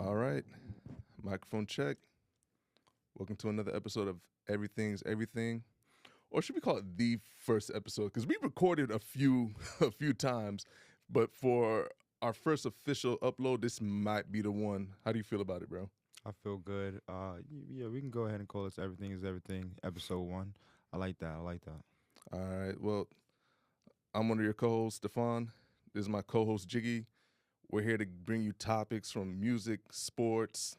All right, microphone check. Welcome to another episode of Everything's Everything, or should we call it the first episode? Because we recorded a few a few times, but for our first official upload, this might be the one. How do you feel about it, bro? I feel good. Yeah, we can go ahead and call this "Everything Is Everything" episode 1. I like that. I like that. All right. Well, I'm one of your co-hosts, Stephon. This is my co-host Jiggy. We're here to bring you topics from music, sports,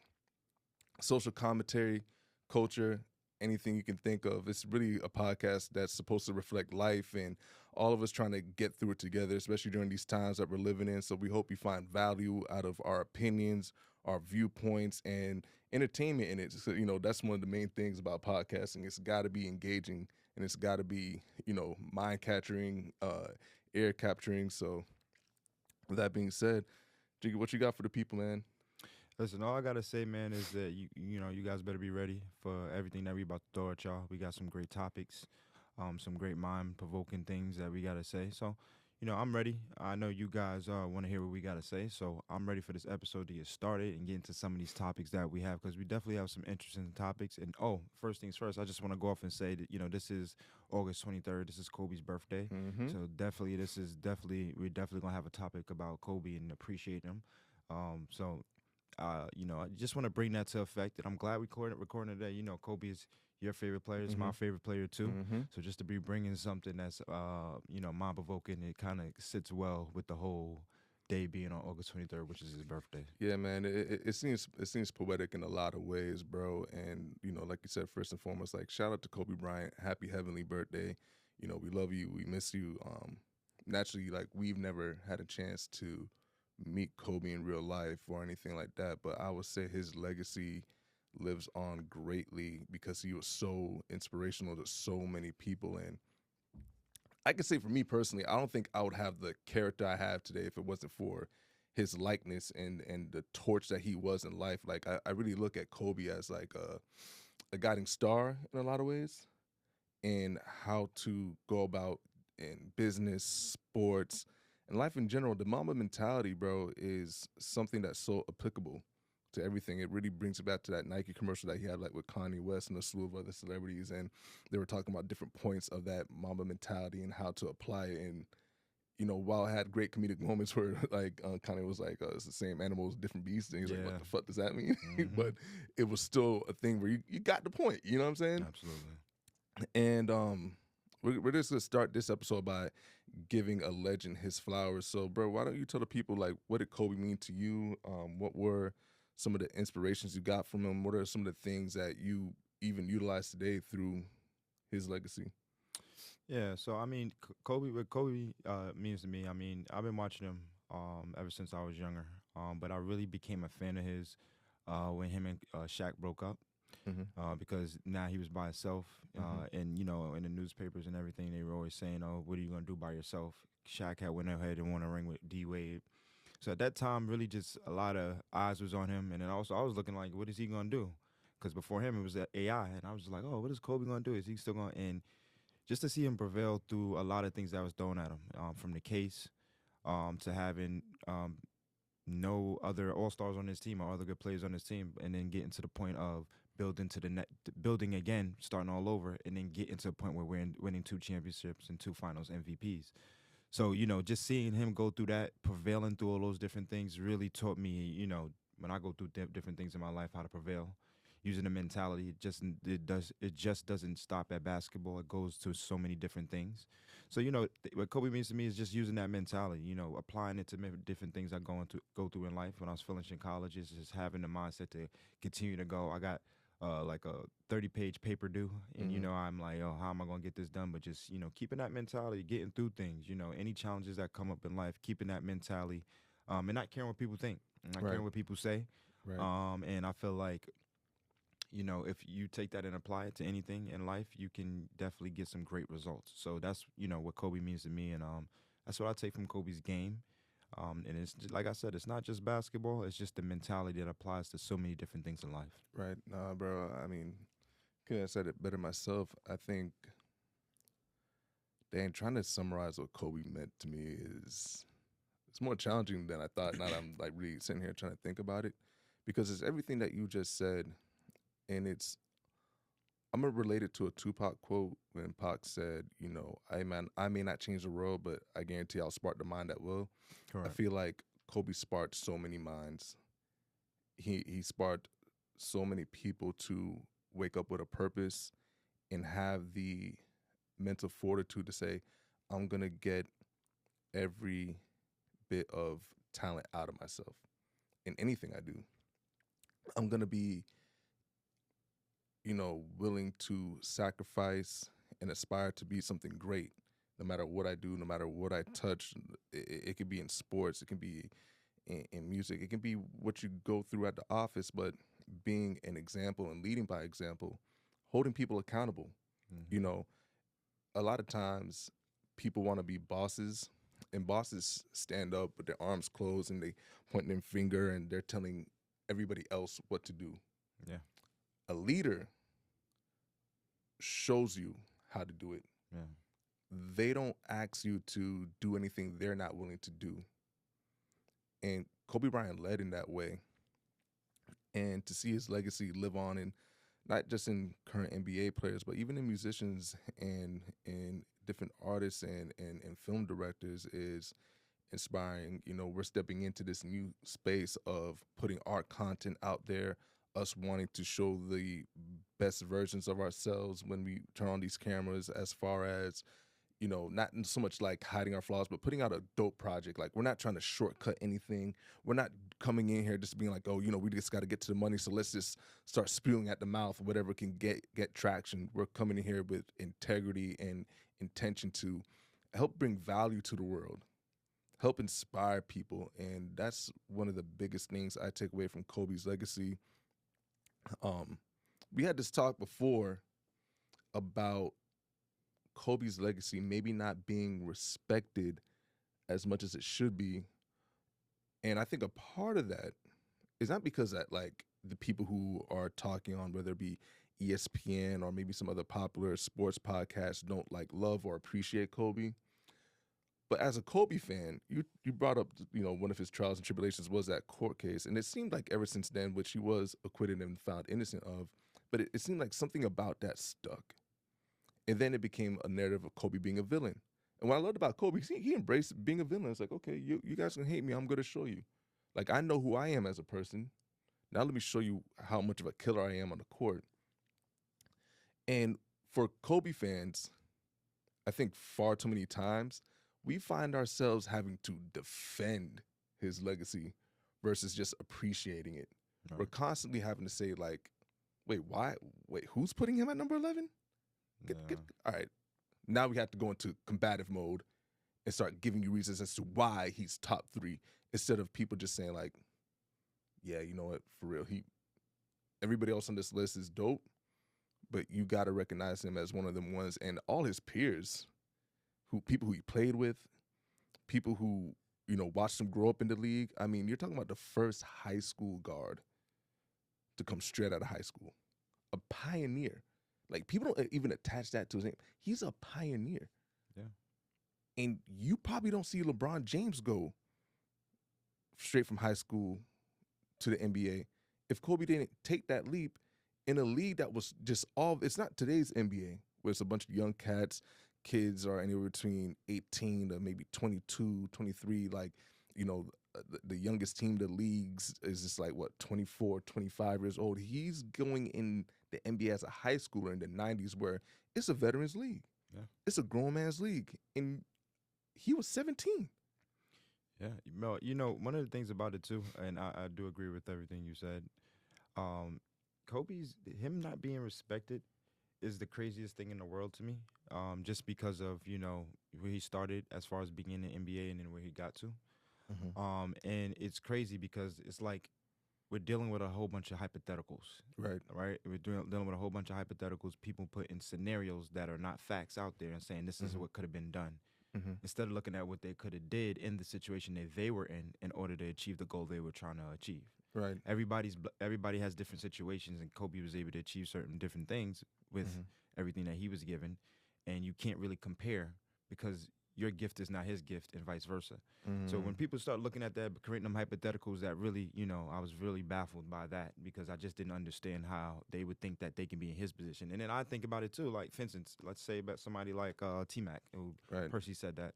social commentary, culture, anything you can think of. It's really a podcast that's supposed to reflect life and all of us trying to get through it together, especially during these times that we're living in. So we hope you find value out of our opinions, our viewpoints, and entertainment in it. So, that's one of the main things about podcasting. It's got to be engaging and it's got to be, mind capturing, ear capturing. So with that being said, Jiggy, what you got for the people, man? Listen, all I gotta say, man, is that you guys better be ready for everything that we about to throw at y'all. We got some great topics, some great mind provoking things that we gotta say. So, I'm ready. I know you guys want to hear what we gotta say, so I'm ready for this episode to get started and get into some of these topics that we have because we definitely have some interesting topics. And first things first, I just want to go off and say that this is August 23rd. This is Kobe's birthday, so definitely we're definitely gonna have a topic about Kobe and appreciate him. So I just want to bring that to effect. And I'm glad we recording today. Kobe is your favorite player. It's my favorite player too. So just to be bringing something that's, mind provoking, it kind of sits well with the whole day being on August 23rd, which is his birthday. Yeah, man, it seems poetic in a lot of ways, bro. And like you said, first and foremost, like shout out to Kobe Bryant, happy heavenly birthday. We love you, we miss you. Naturally, like we've never had a chance to meet Kobe in real life or anything like that, but I would say his legacy lives on greatly because he was so inspirational to so many people. And I can say for me personally, I don't think I would have the character I have today if it wasn't for his likeness and the torch that he was in life. Like I really look at Kobe as like a guiding star in a lot of ways and how to go about in business, sports, and life in general. The Mamba mentality, bro, is something that's so applicable to everything. It really brings it back to that Nike commercial that he had like with Kanye West and a slew of other celebrities. And they were talking about different points of that Mamba mentality and how to apply it. And, while it had great comedic moments where like Kanye was like, it's the same animals, different beasts. And he's like, what the fuck does that mean? But it was still a thing where you got the point. You know what I'm saying? Absolutely. And we're just gonna start this episode by giving a legend his flowers. So, bro, why don't you tell the people like what did Kobe mean to you? What were some of the inspirations you got from him? What are some of the things that you even utilize today through his legacy? Yeah, so I mean, what Kobe means to me. I mean, I've been watching him ever since I was younger. But I really became a fan of his when him and Shaq broke up. Because now he was by himself, and in the newspapers and everything, they were always saying, "Oh, what are you gonna do by yourself?" Shaq had went ahead and won a ring with D Wade, so at that time, really just a lot of eyes was on him, and then also I was looking like, what is he gonna do? Because before him it was AI, and I was just like, oh, what is Kobe gonna do? Is he still gonna? And just to see him prevail through a lot of things that was thrown at him, from the case, to having no other all stars on his team or other good players on his team, and then getting to the point of building again, starting all over, and then getting to the point where we're winning 2 championships and 2 finals MVPs. So just seeing him go through that, prevailing through all those different things, really taught me, when I go through different things in my life, how to prevail. Using the mentality, it just doesn't stop at basketball. It goes to so many different things. So what Kobe means to me is just using that mentality. Applying it to different things I go through in life. When I was finishing college, is just having the mindset to continue to go. I got like a 30-page paper due, and I'm like, oh, how am I gonna get this done? But just keeping that mentality, getting through things. Any challenges that come up in life, keeping that mentality, and not caring what people think, not Right. caring what people say. Right. And I feel like if you take that and apply it to anything in life, you can definitely get some great results. So that's, what Kobe means to me. And that's what I take from Kobe's game. And it's like I said, it's not just basketball. It's just the mentality that applies to so many different things in life. Right. Nah, bro. I mean, couldn't have said it better myself. I think, Dan, trying to summarize what Kobe meant to me is it's more challenging than I thought. Now that I'm like really sitting here trying to think about it, because it's everything that you just said, and I'm gonna relate it to a Tupac quote when Pac said, I may not change the world, but I guarantee I'll spark the mind that will. I Correct. feel like Kobe sparked so many minds. He sparked so many people to wake up with a purpose and have the mental fortitude to say, I'm gonna get every bit of talent out of myself in anything I do. I'm gonna be, willing to sacrifice and aspire to be something great, no matter what I do, no matter what I touch. It could be in sports, it can be in music, it can be what you go through at the office, but being an example and leading by example, holding people accountable. You Hmm. know, a lot of times people want to be bosses, and bosses stand up with their arms closed and they point their finger and they're telling everybody else what to do. Yeah. A leader shows you how to do it. Yeah. They don't ask you to do anything they're not willing to do. And Kobe Bryant led in that way. And to see his legacy live on in not just in current NBA players, but even in musicians and in different artists and film directors is inspiring. We're stepping into this new space of putting art content out there, us wanting to show the best versions of ourselves when we turn on these cameras, as far as not so much like hiding our flaws, but putting out a dope project. Like, we're not trying to shortcut anything. We're not coming in here just being like, oh, we just got to get to the money, so let's just start spewing at the mouth whatever can get traction. We're coming in here with integrity and intention to help bring value to the world, help inspire people, and that's one of the biggest things I take away from Kobe's legacy. Um, we had this talk before about Kobe's legacy maybe not being respected as much as it should be. And I think a part of that is not because that, like, the people who are talking on, whether it be ESPN or maybe some other popular sports podcasts, don't like love or appreciate Kobe. But as a Kobe fan, you brought up, one of his trials and tribulations was that court case. And it seemed like ever since then, which he was acquitted and found innocent of, but it seemed like something about that stuck. And then it became a narrative of Kobe being a villain. And what I loved about Kobe, he embraced being a villain. It's like, okay, you guys can hate me. I'm going to show you. Like, I know who I am as a person. Now let me show you how much of a killer I am on the court. And for Kobe fans, I think far too many times, we find ourselves having to defend his legacy versus just appreciating it. We're Right. constantly having to say, like, wait, why? Wait, who's putting him at number 11? Yeah. All right. Now we have to go into combative mode and start giving you reasons as to why he's top 3, instead of people just saying, like, yeah, you know what, for real, everybody else on this list is dope, but you got to recognize him as one of them ones. And all his peers, people who he played with, people who watched him grow up in the league. I mean, you're talking about the first high school guard to come straight out of high school, a pioneer. Like, people don't even attach that to his name. He's a pioneer. Yeah. And you probably don't see LeBron James go straight from high school to the NBA if Kobe didn't take that leap in a league that was just it's not today's NBA, where it's a bunch of young kids are anywhere between 18 to maybe 22, 23. Like, the youngest team in the leagues is just like, what, 24, 25 years old. He's going in the NBA as a high schooler in the 90s, where it's a veterans league. Yeah. It's a grown man's league. And he was 17. Yeah. Mel, one of the things about it too, and I do agree with everything you said. Um, him not being respected is the craziest thing in the world to me. Just because of where he started as far as being in the NBA and then where he got to. Mm-hmm. And it's crazy because it's like we're dealing with a whole bunch of hypotheticals, Right. right? We're dealing with a whole bunch of hypotheticals. People put in scenarios that are not facts out there and saying this is Mm-hmm. what could have been done, Mm-hmm. instead of looking at what they could have did in the situation that they were in order to achieve the goal they were trying to achieve. Right. Everybody has different situations, and Kobe was able to achieve certain different things with Mm-hmm. everything that he was given, and you can't really compare because your gift is not his gift, and vice versa. So Mm-hmm. when people start looking at that, creating them hypotheticals, that really, I was really baffled by that, because I just didn't understand how they would think that they can be in his position. And then I think about it too, like, for instance, let's say about somebody like T-Mac, who Right. Percy said that,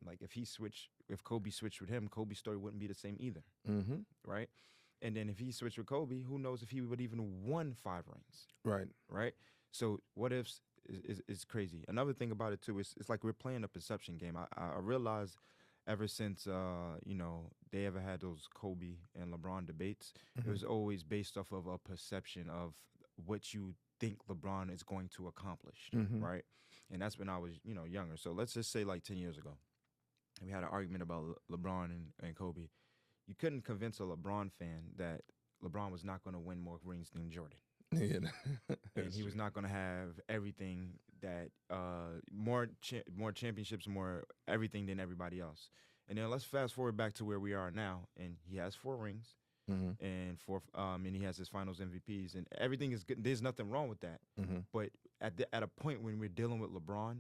like, if Kobe switched with him, Kobe's story wouldn't be the same either, Mm-hmm. right? And then if he switched with Kobe, who knows if he would even won 5 rings, Right. right? So what ifs is crazy. Another thing about it too is it's like we're playing a perception game. I realized ever since they ever had those Kobe and LeBron debates, it was always based off of a perception of what you think LeBron is going to accomplish, Mm-hmm. right? And that's when I was younger. So let's just say like 10 years ago, we had an argument about LeBron and Kobe. You couldn't convince a LeBron fan that LeBron was not going to win more rings than Jordan. Yeah. And he was not going to have everything that more championships, more everything than everybody else. And then let's fast forward back to where we are now, and he has 4 rings, Mm-hmm. and he has his Finals MVPs, and everything is good. There's nothing wrong with that. Mm-hmm. But at a point when we're dealing with LeBron,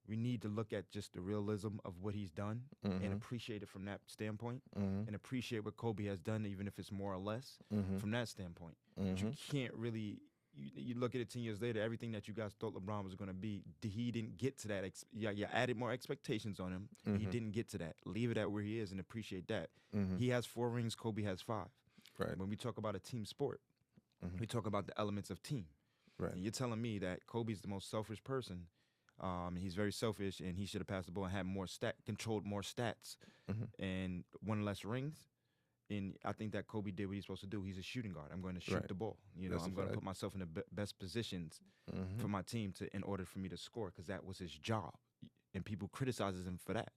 we need to look at just the realism of what he's done and appreciate it from that standpoint, and appreciate what Kobe has done, even if it's more or less, from that standpoint. But you can't really. You look at it 10 years later, everything that you guys thought LeBron was going to be, he didn't get to that. You added more expectations on him. He didn't get to that. Leave it at where he is and appreciate that. He has 4 rings. Kobe has 5. Right. When we talk about a team sport, we talk about the elements of team. Right. And you're telling me that Kobe's the most selfish person. He's very selfish, and he should have passed the ball and had controlled more stats, and won less rings. And I think that Kobe did what he's supposed to do. He's a shooting guard. I'm going to shoot the ball. That's I'm going to put myself in the best positions for my team in order for me to score, because that was his job. And people criticizes him for that.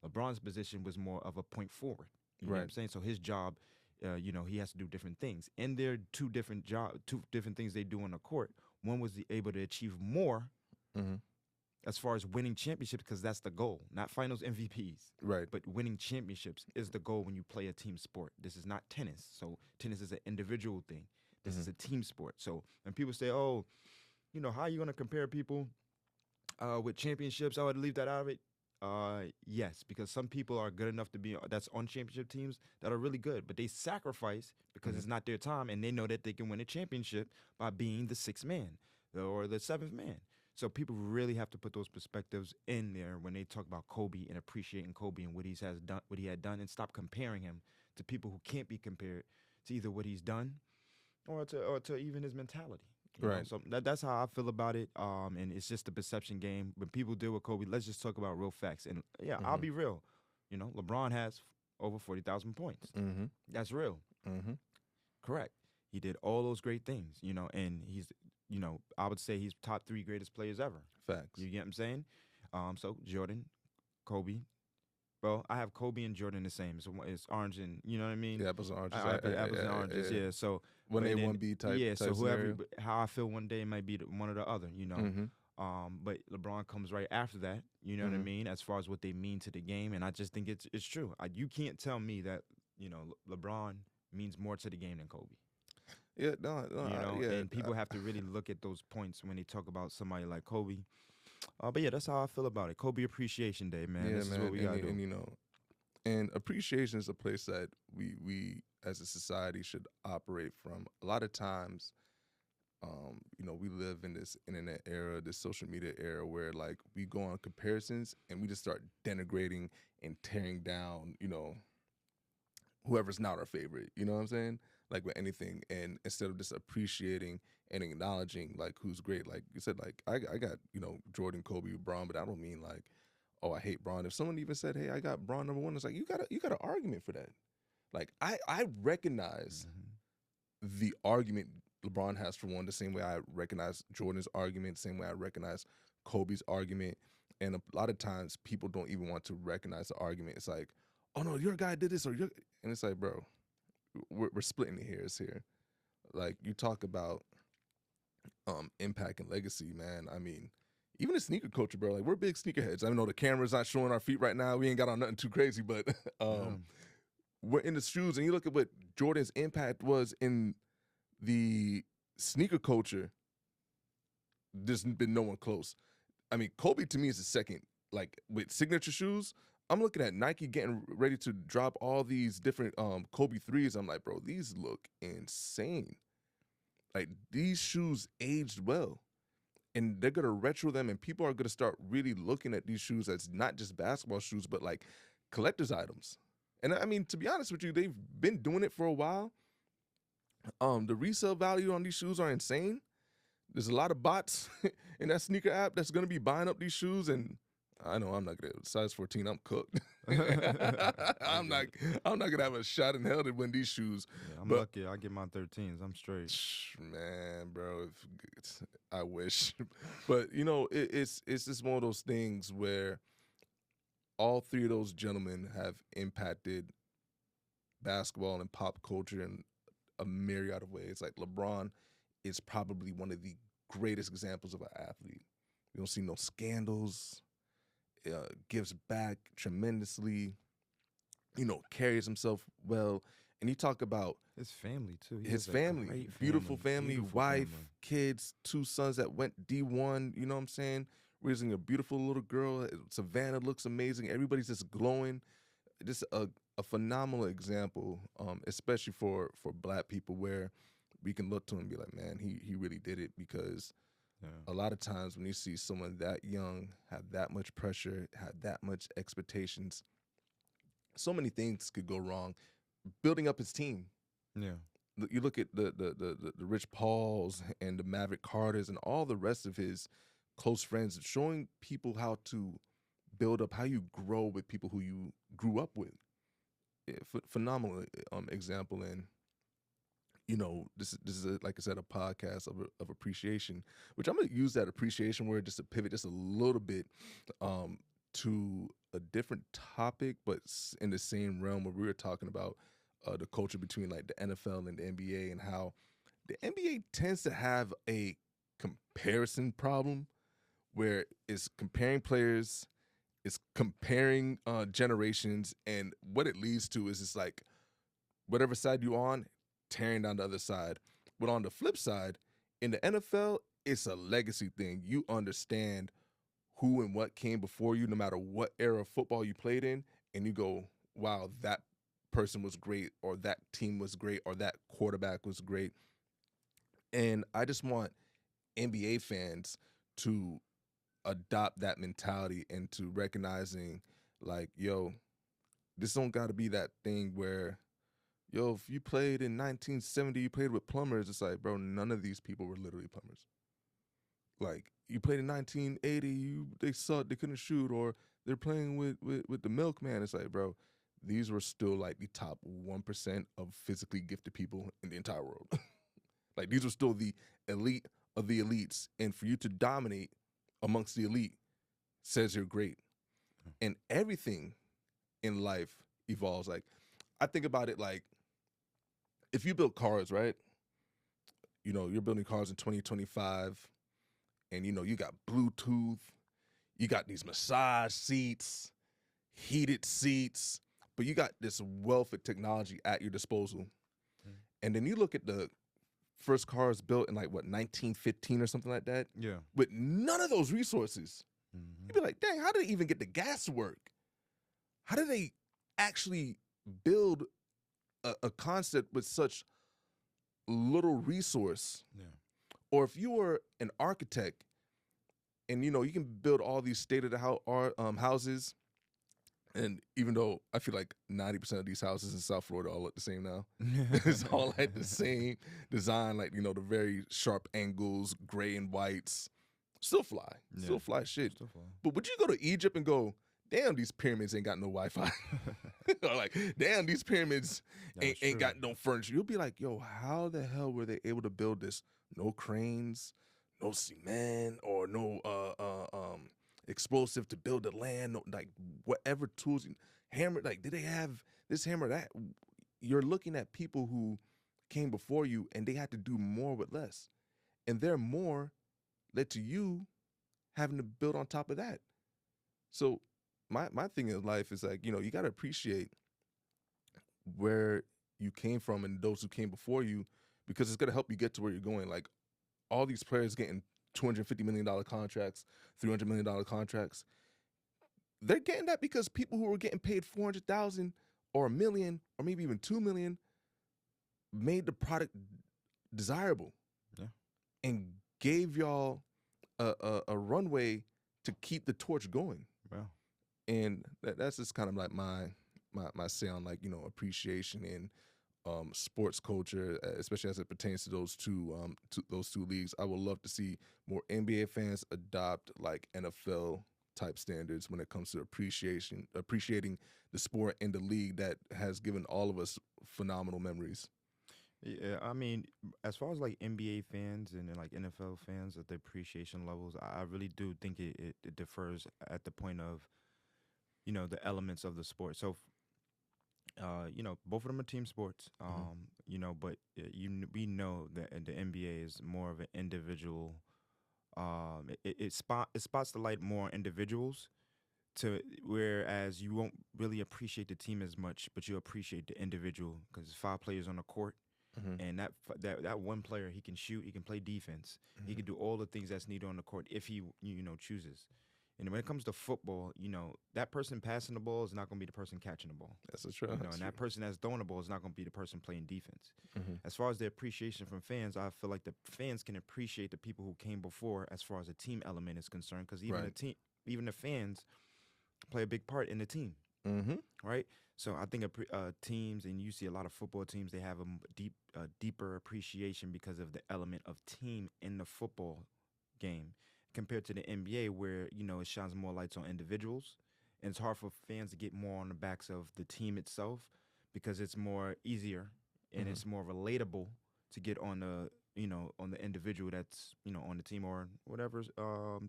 LeBron's position was more of a point forward. You know what I'm saying? So his job, he has to do different things. And there are two different things they do on the court. One was able to achieve more as far as winning championships, because that's the goal, not finals MVPs. Right. But winning championships is the goal when you play a team sport. This is not tennis. So tennis is an individual thing. This is a team sport. So when people say, oh, how are you going to compare people with championships? I would leave that out of it. Yes, because some people are good enough to be that's on championship teams that are really good, but they sacrifice because it's not their time, and they know that they can win a championship by being the 6th man or the 7th man. So people really have to put those perspectives in there when they talk about Kobe and appreciating Kobe and what he had done, and stop comparing him to people who can't be compared to either what he's done or to even his mentality. You know? So that's how I feel about it. And it's just a perception game. When people deal with Kobe, let's just talk about real facts. And I'll be real. LeBron has over 40,000 points. That's real. Correct. He did all those great things, and he's, I would say he's top 3 greatest players ever. Facts. You get what I'm saying? So Jordan, Kobe. Well, I have Kobe and Jordan the same. So it's orange and, you know what I mean? Yeah, apples and oranges. Apples and oranges, yeah. So when they 1B type. Yeah, so scenario. how I feel one day might be one or the other, But LeBron comes right after that, you know what I mean, as far as what they mean to the game. And I just think it's true. You can't tell me that, LeBron means more to the game than Kobe. Yeah, no, and people have to really look at those points when they talk about somebody like Kobe. But yeah, that's how I feel about it. Kobe Appreciation Day, man. Yeah, this is what we gotta do. And appreciation is a place that we as a society should operate from. A lot of times, we live in this internet era, this social media era, where like we go on comparisons and we just start denigrating and tearing down, whoever's not our favorite. You know what I'm saying? Like with anything, and instead of just appreciating and acknowledging like who's great, like you said, like I got Jordan, Kobe, Braun, but I don't mean like, oh, I hate Braun. If someone even said, hey, I got Braun #1, it's like you got an argument for that. Like I recognize the argument LeBron has for one, the same way I recognize Jordan's argument, the same way I recognize Kobe's argument, and a lot of times people don't even want to recognize the argument. It's like, oh no, your guy did this, and it's like, bro. We're splitting the hairs here. Like you talk about impact and legacy, man. I mean, even the sneaker culture, bro. Like we're big sneakerheads. I know the camera's not showing our feet right now. We ain't got on nothing too crazy, but we're in the shoes, and you look at what Jordan's impact was in the sneaker culture. There's been no one close. I mean, Kobe to me is the second like with signature shoes. I'm looking at Nike getting ready to drop all these different Kobe 3s. I'm like, bro, these look insane. Like these shoes aged well. And they're gonna retro them, and people are gonna start really looking at these shoes as not just basketball shoes, but like collector's items. And I mean, to be honest with you, they've been doing it for a while. The resale value on these shoes are insane. There's a lot of bots in that sneaker app that's gonna be buying up these shoes, and I know I'm not gonna size 14. I'm cooked. I'm not. I'm not gonna have a shot in hell to win these shoes. Yeah, I'm lucky. I get my 13s. I'm straight. Man, bro, I wish, but you know, it's just one of those things where all three of those gentlemen have impacted basketball and pop culture in a myriad of ways. Like LeBron is probably one of the greatest examples of an athlete. You don't see no scandals. Gives back tremendously. You know, carries himself well. And you talk about his family too. His family, beautiful family, wife, kids, 2 sons that went D1. You know what I'm saying? Raising a beautiful little girl. Savannah looks amazing. Everybody's just glowing. Just a phenomenal example, especially for Black people, where we can look to him and be like, man, he really did it. Because a lot of times when you see someone that young have that much pressure, have that much expectations, so many things could go wrong. Building up his team. Yeah. You look at the Rich Pauls and the Maverick Carters and all the rest of his close friends, showing people how to build up, how you grow with people who you grew up with. Yeah, phenomenal example. And you know, this is like I said, a podcast of appreciation, which I'm gonna use that appreciation word just to pivot just a little bit to a different topic, but in the same realm, where we were talking about the culture between like the NFL and the NBA, and how the NBA tends to have a comparison problem where it's comparing players, it's comparing generations, and what it leads to is it's like whatever side you're on, tearing down the other side. But on the flip side, in the NFL, it's a legacy thing. You understand who and what came before you, no matter what era of football you played in, and you go, wow, that person was great, or that team was great, or that quarterback was great. And I just want NBA fans to adopt that mentality and to recognizing, like, yo, this don't got to be that thing where, yo, if you played in 1970, you played with plumbers. It's like, bro, none of these people were literally plumbers. Like, you played in 1980, they sucked, they couldn't shoot, or they're playing with the milkman. It's like, bro, these were still like the top 1% of physically gifted people in the entire world. Like, these were still the elite of the elites. And for you to dominate amongst the elite says you're great. And everything in life evolves. Like, I think about it like, if you build cars, right? You know, you're building cars in 2025, and you know, you got Bluetooth, you got these massage seats, heated seats, but you got this wealth of technology at your disposal. Mm-hmm. And then you look at the first cars built in like, what, 1915 or something like that? Yeah. With none of those resources. Mm-hmm. You'd be like, dang, how did they even get the gas to work? How did they actually build a concept with such little resource? Yeah. Or if you were an architect and, you know, you can build all these state-of-the-art houses, and even though I feel like 90% of these houses in South Florida all look the same now. It's all like the same design, like, you know, the very sharp angles, gray and whites. Still fly. Yeah. Still fly shit. Still fly. But would you go to Egypt and go, damn, these pyramids ain't got no Wi-Fi? Or like, damn, these pyramids ain't got no furniture. You'll be like, yo, how the hell were they able to build this? No cranes, no cement, or no explosive to build the land, no, like whatever tools, hammer, like, did they have this hammer, that? You're looking at people who came before you and they had to do more with less. And their more led to you having to build on top of that. So my thing in life is like, you know, you got to appreciate where you came from and those who came before you, because it's going to help you get to where you're going. Like, all these players getting $250 million contracts, $300 million contracts, they're getting that because people who were getting paid 400,000 or a million or maybe even 2 million made the product desirable Yeah. and gave y'all a runway to keep the torch going. Well, And that's just kind of like my say on, like, appreciation in sports culture, especially as it pertains to those two leagues. I would love to see more NBA fans adopt like NFL type standards when it comes to appreciating the sport and the league that has given all of us phenomenal memories. yeah, I mean, as far as like NBA fans and then, like NFL fans at the appreciation levels, I really do think it differs at the point of, the elements of the sport. So, both of them are team sports. Mhm. But we know that the NBA is more of an individual. It spots the light more on individuals, to whereas you won't really appreciate the team as much, but you appreciate the individual because 5 players on the court, Mhm. and that one player, he can shoot, he can play defense, he Mhm. can do all the things that's needed on the court if he chooses. And when it comes to football, that person passing the ball is not going to be the person catching the ball. That's true. That's And true. that person that's throwing the ball is not going to be the person playing defense. Mhm. As far as the appreciation from fans, I feel like the fans can appreciate the people who came before as far as the team element is concerned, because even the Right. team, even the fans play a big part in the team, Mhm. right? So I think teams, and you see a lot of football teams, they have a deeper appreciation because of the element of team in the football game compared to the NBA, where it shines more lights on individuals, and it's hard for fans to get more on the backs of the team itself because it's more easier and Mhm. it's more relatable to get on the on the individual that's on the team or whatever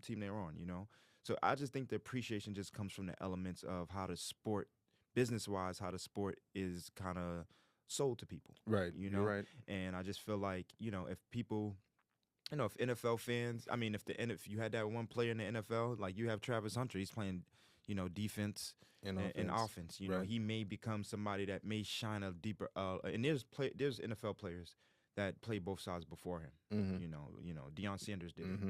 team they're on. So I just think the appreciation just comes from the elements of how the sport, business wise, how the sport is kind of sold to people, Right. you You're know? right. And I just feel like, if people, if NFL fans, I mean, if you had that one player in the NFL, like you have Travis Hunter, he's playing, defense In and offense. offense. Right. He may become somebody that may shine a deeper. And there's NFL players that play both sides before him. Mhm. Deion Sanders did it.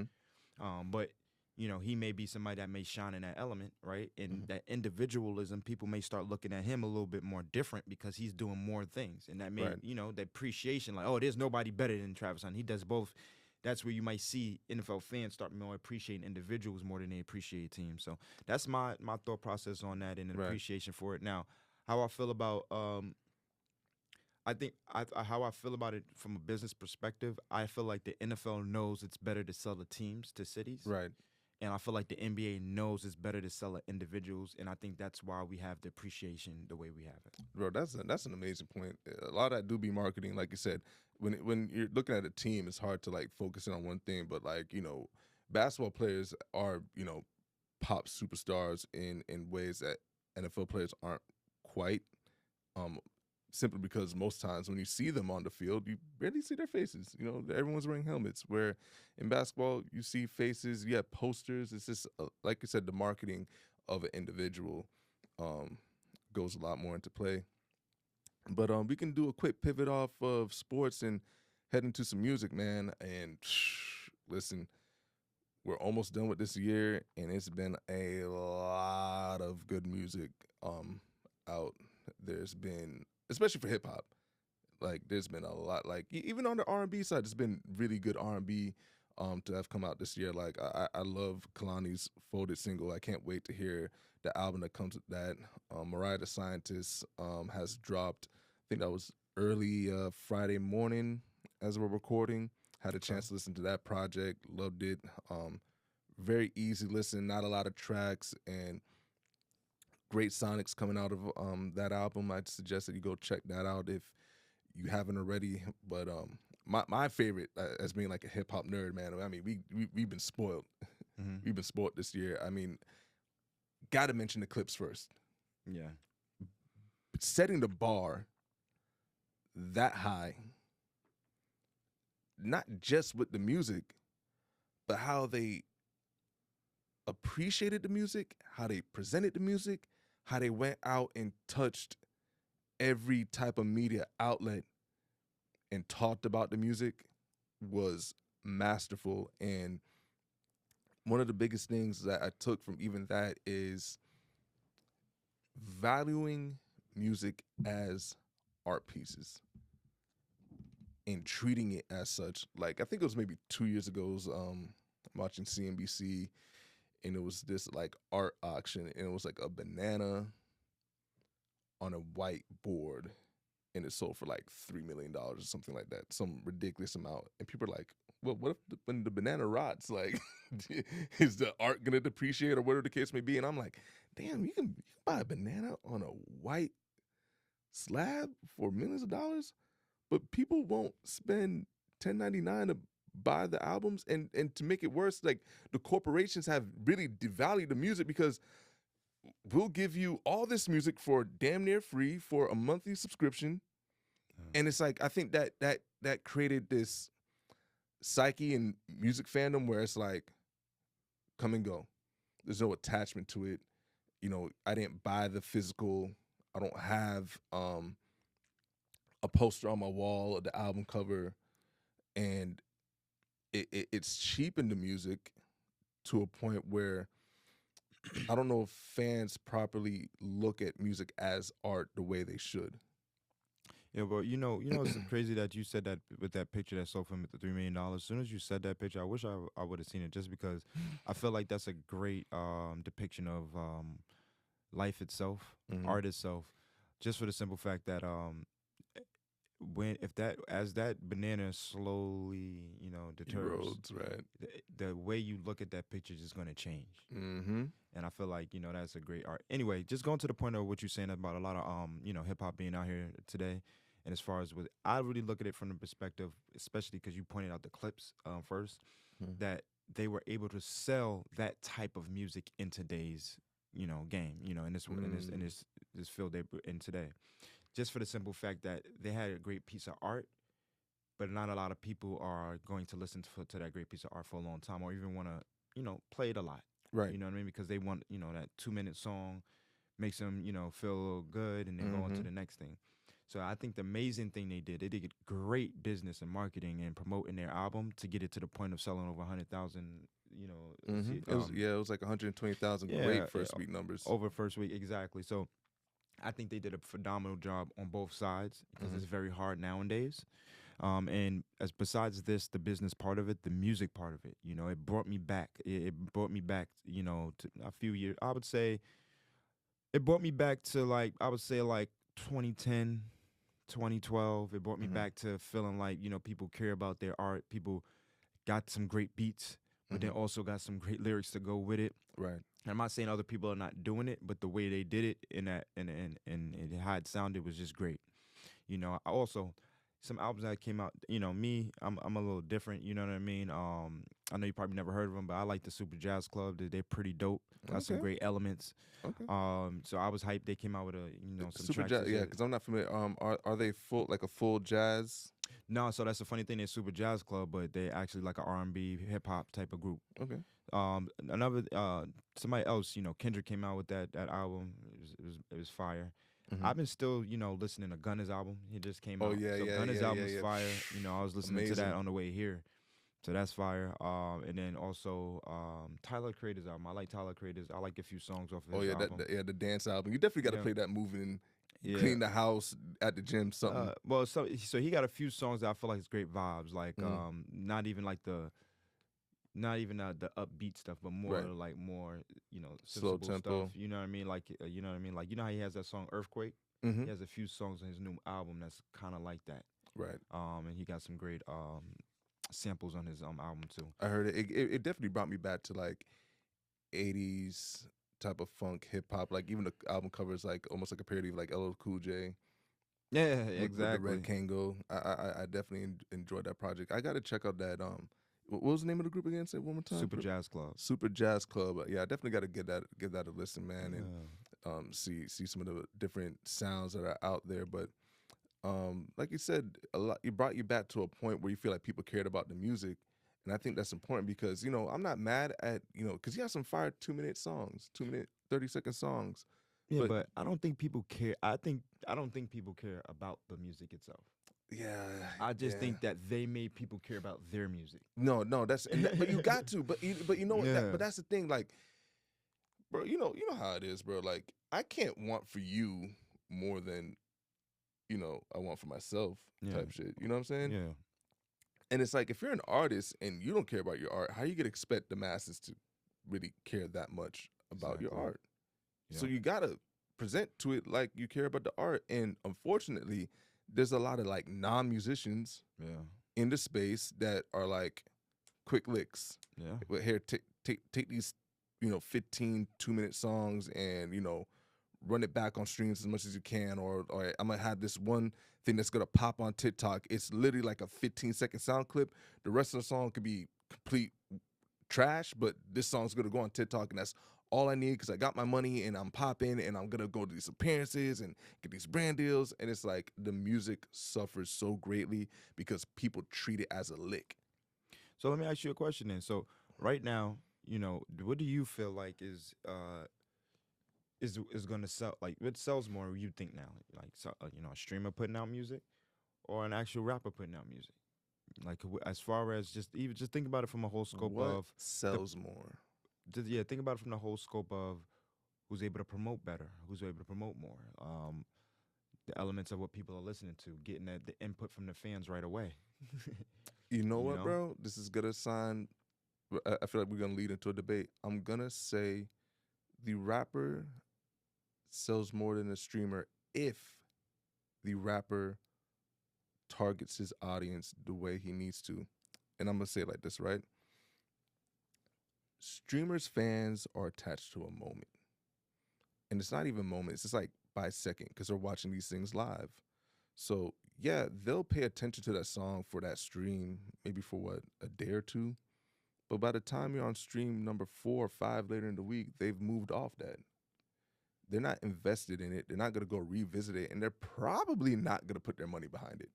Mhm. But he may be somebody that may shine in that element, right? And Mhm. that individualism, people may start looking at him a little bit more different because he's doing more things, and that may, Right. the appreciation, like, oh, there's nobody better than Travis Hunter. He does both. That's where you might see NFL fans start more appreciating individuals more than they appreciate teams. So that's my thought process on that and an Right. appreciation for it. Now, how I feel about I think how I feel about it from a business perspective, I feel like the NFL knows it's better to sell the teams to cities, Right. and I feel like the NBA knows it's better to sell the individuals, and I think that's why we have the appreciation the way we have it. Bro, that's an amazing point. A lot of that do be marketing, like you said. When you're looking at a team, it's hard to like focus in on one thing. But like, basketball players are, pop superstars in ways that NFL players aren't quite. Um, Simply because most times when you see them on the field, you barely see their faces. Everyone's wearing helmets. Where in basketball, you see faces, you have posters. It's just like you said, the marketing of an individual um, goes a lot more into play. But we can do a quick pivot off of sports and head into some music, man. And listen, we're almost done with this year, and it's been a lot of good music out. There's been, especially for hip hop, like there's been a lot. Like even on the R&B side, there's been really good R&B to have come out this year. Like I love Kalani's Folded single. I can't wait to hear the album that comes with that. Mariah the Scientist has dropped. I think that was early Friday morning as we're recording. Had a Okay. chance to listen to that project. Loved it. Very easy listen. Not a lot of tracks and great sonics coming out of that album. I'd suggest that you go check that out if you haven't already. But my favorite, as being like a hip hop nerd, man. I mean, we've been spoiled. Mm-hmm. We've been spoiled this year. I mean, got to mention the clips first. Yeah. Setting the bar that high, not just with the music, but how they appreciated the music, how they presented the music, how they went out and touched every type of media outlet and talked about the music was masterful. And one of the biggest things that I took from even that is valuing music as art pieces and treating it as such. Like I think it was maybe 2 years ago. It was, watching CNBC, and it was this like art auction, and it was like a banana on a white board, and it sold for like $3 million or something like that, some ridiculous amount. And people are like, "Well, what if when the banana rots? Like, is the art gonna depreciate or whatever the case may be?" And I'm like, "Damn, you can buy a banana on a white slab for millions of dollars, but people won't spend 10.99 to buy the albums." And to make it worse, like the corporations have really devalued the music because we'll give you all this music for damn near free for a monthly subscription. And it's like I think that created this psyche in music fandom where it's like come and go. There's no attachment to it. I didn't buy the physical. I don't have a poster on my wall of the album cover, and it's cheapened the music to a point where I don't know if fans properly look at music as art the way they should. Yeah, but it's crazy that you said that with that picture that sold for him at the $3 million. As soon as you said that picture, I wish I would have seen it just because I feel like that's a great depiction of life itself, Mhm. art itself, just for the simple fact that when if that as that banana slowly deters, Roads, right? the way you look at that picture is just going to change. Mm-hmm. And I feel like that's a great art. Anyway, just going to the point of what you're saying about a lot of hip hop being out here today, and as far as with I really look at it from the perspective, especially because you pointed out the clips first, Mhm. that they were able to sell that type of music in today's game, in this field they're in today, just for the simple fact that they had a great piece of art, but not a lot of people are going to listen to that great piece of art for a long time, or even want to play it a lot. Right. You know what I mean? Because they want that 2-minute song makes them feel a little good, and then go on to Mhm. the next thing. So I think the amazing thing they did great business and marketing and promoting their album to get it to the point of selling over 100,000. Mhm. It was like 120,000 yeah, great first week numbers. over first week, exactly. So I think they did a phenomenal job on both sides because it's very hard nowadays. And as besides this, the business part of it, the music part of it, it brought me back. It brought me back, to a few years. I would say it brought me back to like 2010, 2012. It brought me Mhm. back to feeling like people care about their art. People got some great beats, but then Mhm. also got some great lyrics to go with it. Right. And I'm not saying other people are not doing it, but the way they did it and how it sounded was just great. I also some albums that came out. I'm a little different. You know what I mean? I know you probably never heard of them, but I like the Super Jazz Club. They're pretty dope. Got some Okay. great elements. Okay. So I was hyped. They came out with some Super tracks. jazz, yeah, because I'm not familiar. Are they a full jazz? No, so that's the funny thing. They're Super Jazz Club, but they actually like a R&B hip hop type of group. Okay. Another somebody else, Kendrick came out with that album. It was fire. Mhm. I've been still, listening to Gunna's album. He just came Oh out. yeah, So yeah, Gunna's yeah, yeah, album's yeah. fire. I was listening to that Amazing. on the way here. So that's fire. And then also Tyler Creator's album. I like Tyler Creator's. I like a few songs off of Oh his yeah, album. the dance album. You definitely got to Yeah. play that moving, Yeah. clean the house at the gym, something. Well, so he got a few songs that I feel like it's great vibes. Like Mhm. not even the upbeat stuff, but more Right. like more Slow sensible tempo. stuff. You know what I mean? Like you know what I mean? Like how he has that song Earthquake. Mm-hmm. He has a few songs on his new album that's kind of like that. Right. And he got some great samples on his album too. I heard it. It definitely brought me back to like 80s type of funk hip hop. Like even the album cover is like almost like a parody of like LL Cool J Yeah, with the exactly. red Kango. I definitely enjoyed that project. I got to check out that what was the name of the group again? Say it one more time. Super Jazz Club. Super Jazz Club. Yeah, I definitely got to give that a listen, man, Yeah. and see some of the different sounds that are out there. But like you said, it brought you back to a point where you feel like people cared about the music, and I think that's important because I'm not mad at because you have some fire 2-minute songs, 2-minute 30-second songs. Yeah, but I don't think people care. I don't think people care about the music itself. Yeah, I just yeah. think that they made people care about their music. No, but you got to. But you know what? Yeah. But that's the thing. Like bro. You know how it is, bro. Like I can't want for you more than I want for myself, Yeah, type shit. You know what I'm saying? yeah, And it's like if you're an artist and you don't care about your art, how you gonna expect the masses to really care that much about your exactly. art? So Yep. you gotta present to it like you care about the art. And unfortunately, there's a lot of like non-musicians Yeah, in the space that are like quick licks. yeah. But here, take these, 15 2-minute songs and run it back on streams as much as you can. Or I'm gonna have this one thing that's gonna pop on TikTok. It's literally like a 15-second sound clip. The rest of the song could be complete trash, but this song's gonna go on TikTok, and that's all I need because I got my money and I'm popping and I'm gonna go to these appearances and get these brand deals. And it's like the music suffers so greatly because people treat it as a lick. So let me ask you a question then. So right now, what do you feel like is going to sell? Like, what sells more? You think now, like, so, a streamer putting out music, or an actual rapper putting out music? Like, as far as just think about it from a whole scope What of the sells more? yeah, think about it from the whole scope of who's able to promote better, who's able to promote more, the elements of what people are listening to, getting the input from the fans right away. You know you what, know, bro? This is gonna sound. I feel like we're gonna lead into a debate. I'm gonna say the rapper sells more than the streamer if the rapper targets his audience the way he needs to. And I'm gonna say it like this, right? Streamers fans are attached to a moment. And it's not even a moment, it's just like by second because they're watching these things live. So yeah, they'll pay attention to that song for that stream, maybe for what, a day or two. But by the time you're on stream number 4 or 5 later in the week, they've moved off that. They're not invested in it. They're not gonna go revisit it, and they're probably not gonna put their money behind it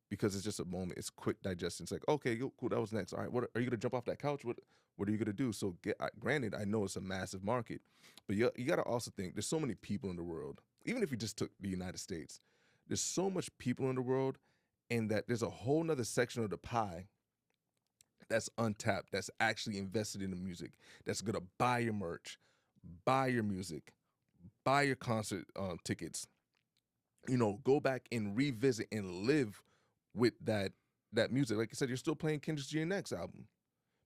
because it's just a moment. It's quick digestion. It's like, okay, cool, that was next. All right, what are you gonna jump off that couch? What are you gonna do? So, granted, I know it's a massive market, but you got to also think there's so many people in the world. Even if you just took the United States, there's so much people in the world, and that there's a whole nother section of the pie that's untapped. That's actually invested in the music. That's gonna buy your merch, buy your music, buy your concert tickets. Go back and revisit and live with that music. Like I said, you're still playing Kendrick's GNX album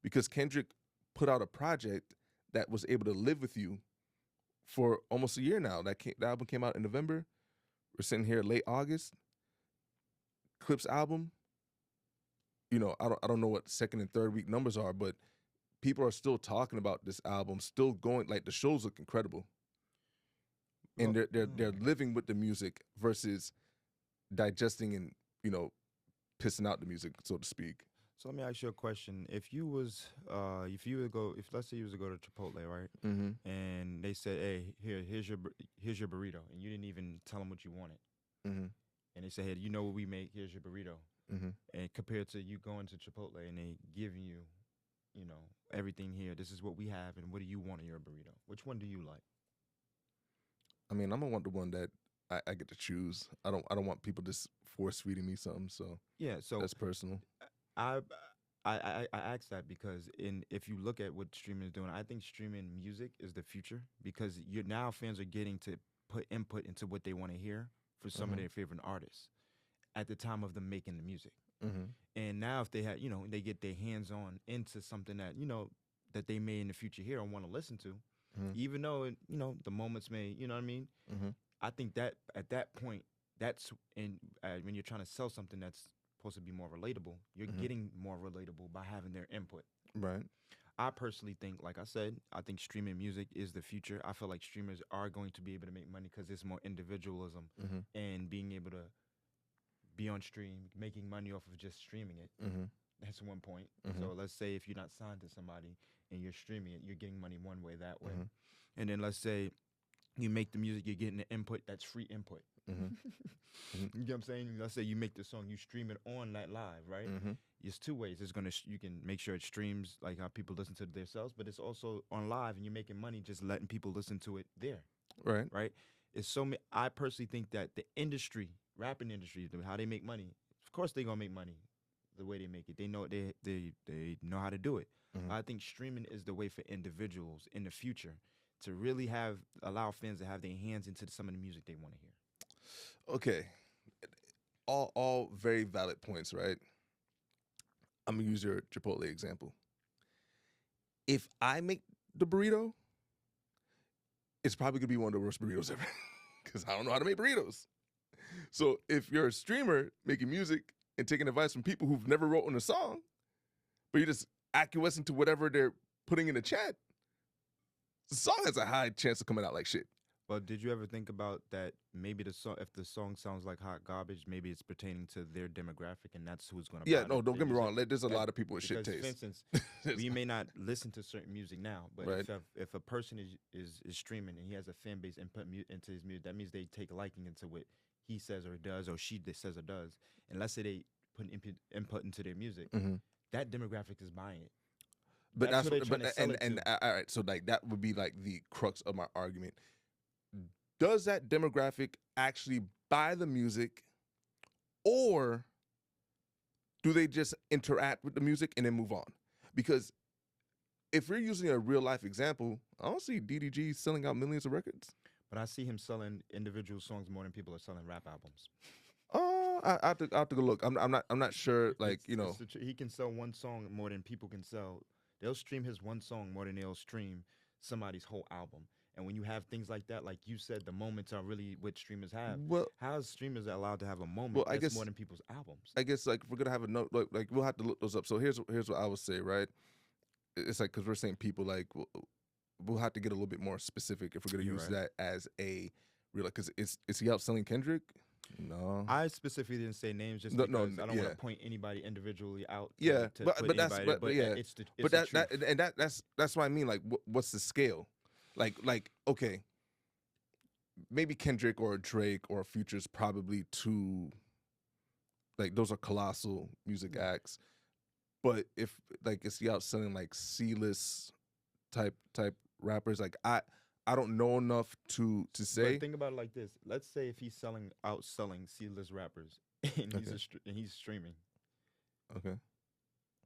because Kendrick put out a project that was able to live with you for almost a year now. The album came out in November. We're sitting here late August. Clip's album. I don't know what second and third week numbers are, but people are still talking about this album, still going. Like the shows look incredible, and well, they're living with the music versus digesting and pissing out the music, so to speak. so let me ask you a question. If you would go, if let's say you was to go to Chipotle, right, Mm-hmm. and they said, "Hey, here's your burrito," and you didn't even tell them what you wanted, Mm-hmm. and they said, "Hey, you know what we make? Here's your burrito," Mm-hmm. and compared to you going to Chipotle and they giving you, everything here. This is what we have, and what do you want in your burrito? Which one do you like? I mean, I'm gonna want the one that I get to choose. I don't want people just force feeding me something. So Yeah, so that's personal. I I ask that because if you look at what streaming is doing, I think streaming music is the future because you now fans are getting to put input into what they want to hear for some of Mm-hmm. their favorite artists at the time of them making the music. Mm-hmm. And now if they had, they get their hands on into something that, that they may in the future hear or want to listen to, Mm-hmm. even though, the moments may, you know what I mean? Mm-hmm. I think that at that point, that's when you're trying to sell something that's supposed to be more relatable, you're Mm-hmm. getting more relatable by having their input. Right. I personally think, like I said, I think streaming music is the future. I feel like streamers are going to be able to make money because it's more individualism Mm-hmm. and being able to be on stream, making money off of just streaming it. Mm-hmm. That's one point. Mm-hmm. So let's say if you're not signed to somebody and you're streaming it, you're getting money one way, that way. Mm-hmm. And then let's say you make the music, you're getting the input, that's free input. Mm-hmm. Mm-hmm. You get what I'm saying? Let's say you make the song, you stream it on that live, right? Mm-hmm. It's two ways. It's gonna you can make sure it streams like how people listen to it themselves, but it's also on live, and you're making money just letting people listen to it there, Right. right? It's so I personally think that the industry, rapping industry, how they make money, of course they're gonna make money the way they make it. They know they know how to do it. Mm-hmm. I think streaming is the way for individuals in the future to really allow fans to have their hands into some of the music they want to hear? Okay, all very valid points, right? I'm gonna use your Chipotle example. If I make the burrito, it's probably gonna be one of the worst burritos ever because I don't know how to make burritos. So if you're a streamer making music and taking advice from people who've never written a song, but you're just acquiescing to whatever they're putting in the chat, the song has a high chance of coming out like shit. But did you ever think about that? Maybe if the song sounds like hot garbage, maybe it's pertaining to their demographic, and that's who's going to. Yeah, no, don't get me wrong. There's a lot of people with shit taste. For instance, we may not listen to certain music now, but right. if a person is streaming and he has a fan base and put into his music, that means they take a liking into what he says or does, or she says or does. And let's say they put input into their music, that demographic is buying it. But that's what all right. So like that would be like the crux of my argument. Does that demographic actually buy the music, or do they just interact with the music and then move on? Because if we're using a real life example, I don't see DDG selling out millions of records. But I see him selling individual songs more than people are selling rap albums. Oh, I have to go look. I'm not sure. Like he can sell one song more than people can sell. They'll stream his one song more than they'll stream somebody's whole album. And when you have things like that, like you said, the moments are really what streamers have. Well, how is streamers allowed to have a moment that's more than people's albums? I guess like if we're gonna have a note, like we'll have to look those up. So here's what I would say, right? It's like because we're saying people like we'll have to get a little bit more specific if we're gonna use that as a real. Because is he outselling Kendrick? No, I specifically didn't say names just because I don't want to point anybody individually out. That's what I mean. Like, what's the scale? Like, okay, maybe Kendrick or Drake or Future's probably two, like, those are colossal music acts. But if, like, is he outselling, like, C-list type rappers? Like, I don't know enough to say. But think about it like this. Let's say if he's outselling C-list rappers and he's streaming. Okay.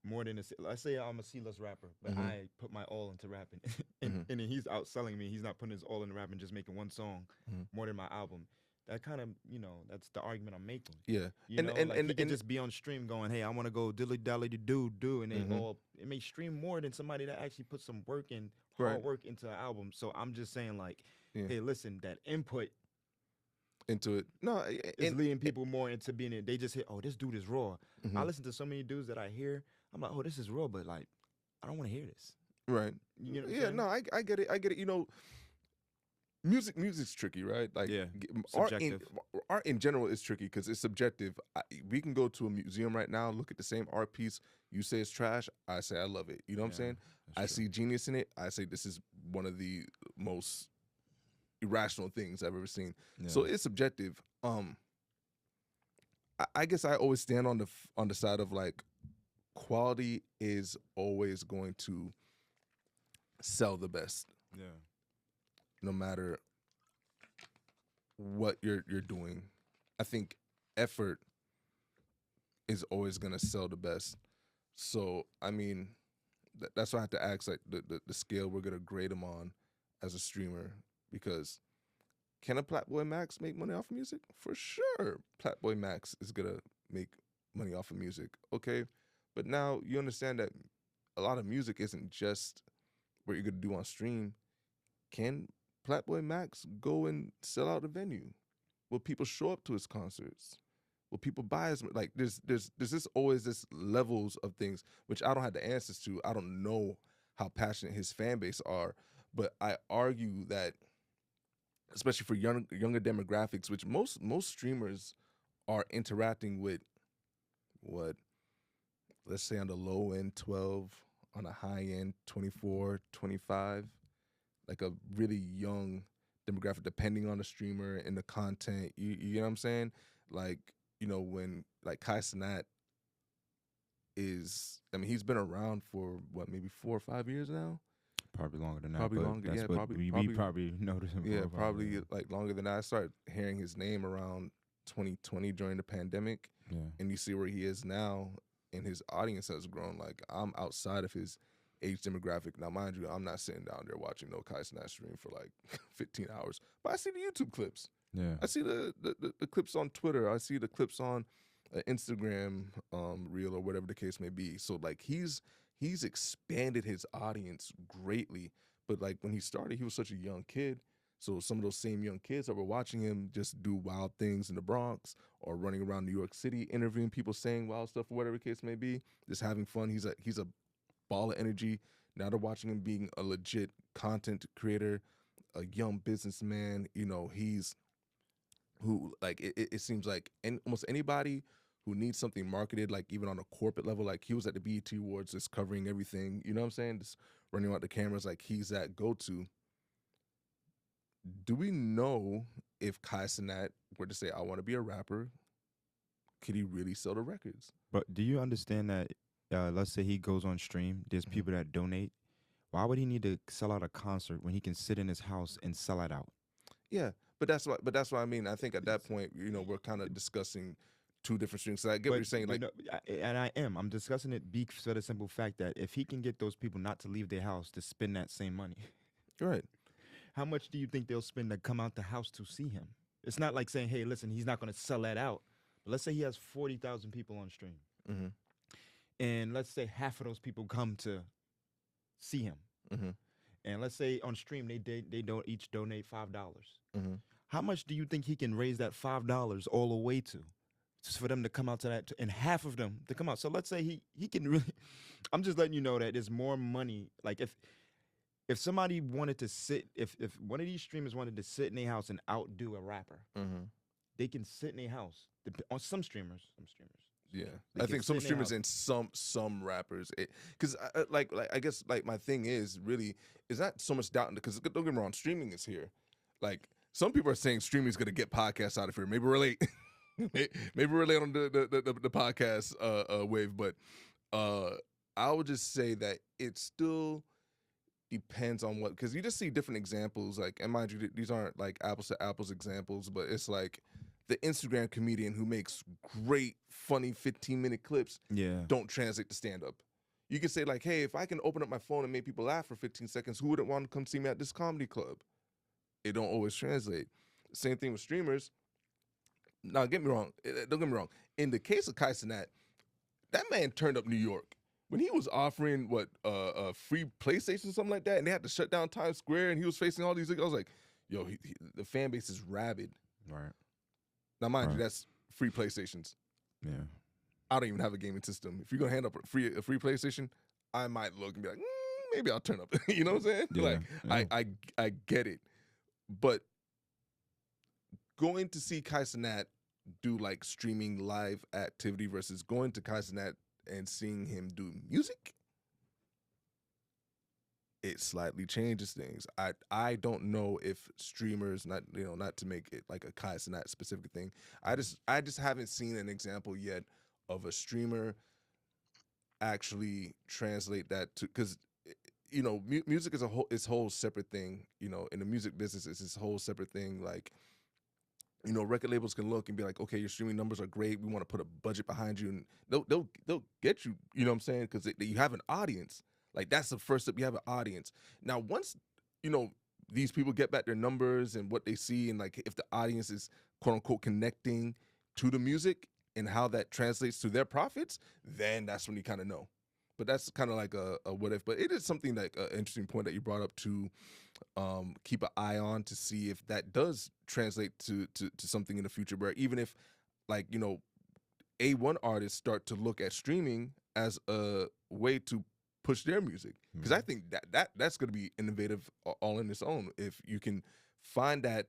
More than let's say I'm a C-list rapper, but I put my all into rapping, and then he's outselling me. He's not putting his all into rapping, just making one song more than my album. That kind of, that's the argument I'm making. Yeah, he can just be on stream going, "Hey, I want to go dilly dally do," and it may stream more than somebody that actually put some work in, hard work into an album. So I'm just saying, like, hey, listen, that input into it, it's leading people more into being it. They just hit, oh, this dude is raw. I listen to so many dudes that I hear. I'm like, oh, this is raw, but like, I don't want to hear this. Right. You know what I'm saying? No, I get it. I get it. Music's tricky, right? Like, art in general is tricky because it's subjective. We can go to a museum right now, look at the same art piece. You say it's trash. I say I love it. You know what I'm saying? I see genius in it. I say this is one of the most irrational things I've ever seen. Yeah. So it's subjective. I guess I always stand on the side of like, quality is always going to sell the best. Yeah. No matter what you're doing. I think effort is always going to sell the best. So, I mean, that's why I have to ask, like, the scale we're going to grade him on as a streamer. Because can a Platboy Max make money off of music? For sure. Platboy Max is going to make money off of music. Okay. But now you understand that a lot of music isn't just what you're going to do on stream. Can Platboy Max go and sell out a venue? Will people show up to his concerts? Will people buy his, like, there's always this levels of things, which I don't have the answers to. I don't know how passionate his fan base are, but I argue that, especially for younger demographics, which most streamers are interacting with, what, let's say on the low end 12, on the high end 24, 25, like a really young demographic, depending on the streamer and the content. You know what I'm saying? Like, when like Kai Cenat is, I mean, he's been around for what, maybe 4 or 5 years now? Probably longer than that. Probably longer. Yeah, probably noticed him. Yeah, probably like longer than that. I started hearing his name around 2020 during the pandemic. Yeah. And you see where he is now, and his audience has grown. Like, I'm outside of his age demographic. Now, mind you, I'm not sitting down there watching no Kai Cenat stream for like 15 hours, but I see the YouTube clips. Yeah. I see the clips on Twitter. I see the clips on Instagram reel or whatever the case may be. So like he's expanded his audience greatly. But like when he started, he was such a young kid. So some of those same young kids that were watching him just do wild things in the Bronx or running around New York City, interviewing people, saying wild stuff or whatever the case may be, just having fun. He's a ball of energy. Now they're watching him being a legit content creator, a young businessman. You know, he's who like it seems like almost anybody who needs something marketed, like even on a corporate level, like he was at the BET Awards just covering everything, you know what I'm saying? Just running out the cameras, like he's that go-to. Do we know if Kai Cenat were to say, I want to be a rapper, could he really sell the records? But do you understand that? Let's say he goes on stream. There's people that donate. Why would he need to sell out a concert when he can sit in his house and sell it out? Yeah, but that's what I mean. I think at that point, you know, we're kind of discussing two different streams. So I get what you're saying. Like, I'm discussing it for the simple fact that if he can get those people not to leave their house to spend that same money, right? How much do you think they'll spend to come out the house to see him? It's not like saying, hey, listen, he's not going to sell that out. But let's say he has 40,000 people on stream. Mm-hmm. And let's say half of those people come to see him. Mm-hmm. And let's say on stream they don't each donate $5. Mm-hmm. How much do you think he can raise that $5 all the way to? Just for them to come out to that, and half of them to come out. So let's say he can really, I'm just letting you know that there's more money. Like if somebody wanted to sit, if one of these streamers wanted to sit in their house and outdo a rapper, they can sit in their house. On some streamers. Yeah, I think some streamers and some rappers, because like I guess like my thing is really is not so much doubting, because don't get me wrong, streaming is here. Like some people are saying streaming is gonna get podcasts out of here. Maybe we're late. Maybe we're late on the podcast wave, but I would just say that it still depends on what, because you just see different examples. Like, and mind you, these aren't like apples to apples examples, but it's like the Instagram comedian who makes great, funny 15-minute clips don't translate to stand-up. You can say like, hey, if I can open up my phone and make people laugh for 15 seconds, who wouldn't want to come see me at this comedy club? It don't always translate. Same thing with streamers. Now, don't get me wrong. In the case of Kai Cenat, that man turned up New York. When he was offering a free PlayStation or something like that, and they had to shut down Times Square, and he was facing all these, I was like, yo, the fan base is rabid. Right. Now, mind you, that's free PlayStations. Yeah. I don't even have a gaming system. If you're gonna hand up a free PlayStation, I might look and be like, maybe I'll turn up. You know what I'm saying? Yeah. Like, I get it, but going to see Kai Cenat do like streaming live activity versus going to Kai Cenat and seeing him do music, it slightly changes things. I don't know if streamers, not to make it like a Kai Cenat specific thing, I just haven't seen an example yet of a streamer actually translate that to, because music is a whole separate thing. In the music business, it's this whole separate thing. Like, record labels can look and be like, okay, your streaming numbers are great, we want to put a budget behind you, and they'll get you. You know what I'm saying? Because you have an audience. Like, that's the first step. You have an audience. Now, once these people get back their numbers and what they see, and like if the audience is quote unquote connecting to the music and how that translates to their profits, then that's when you kind of know. But that's kind of like a what if. But it is something like an interesting point that you brought up to keep an eye on, to see if that does translate to something in the future, where even if like A1 artists start to look at streaming as a way to push their music, because I think that's going to be innovative all in its own. If you can find that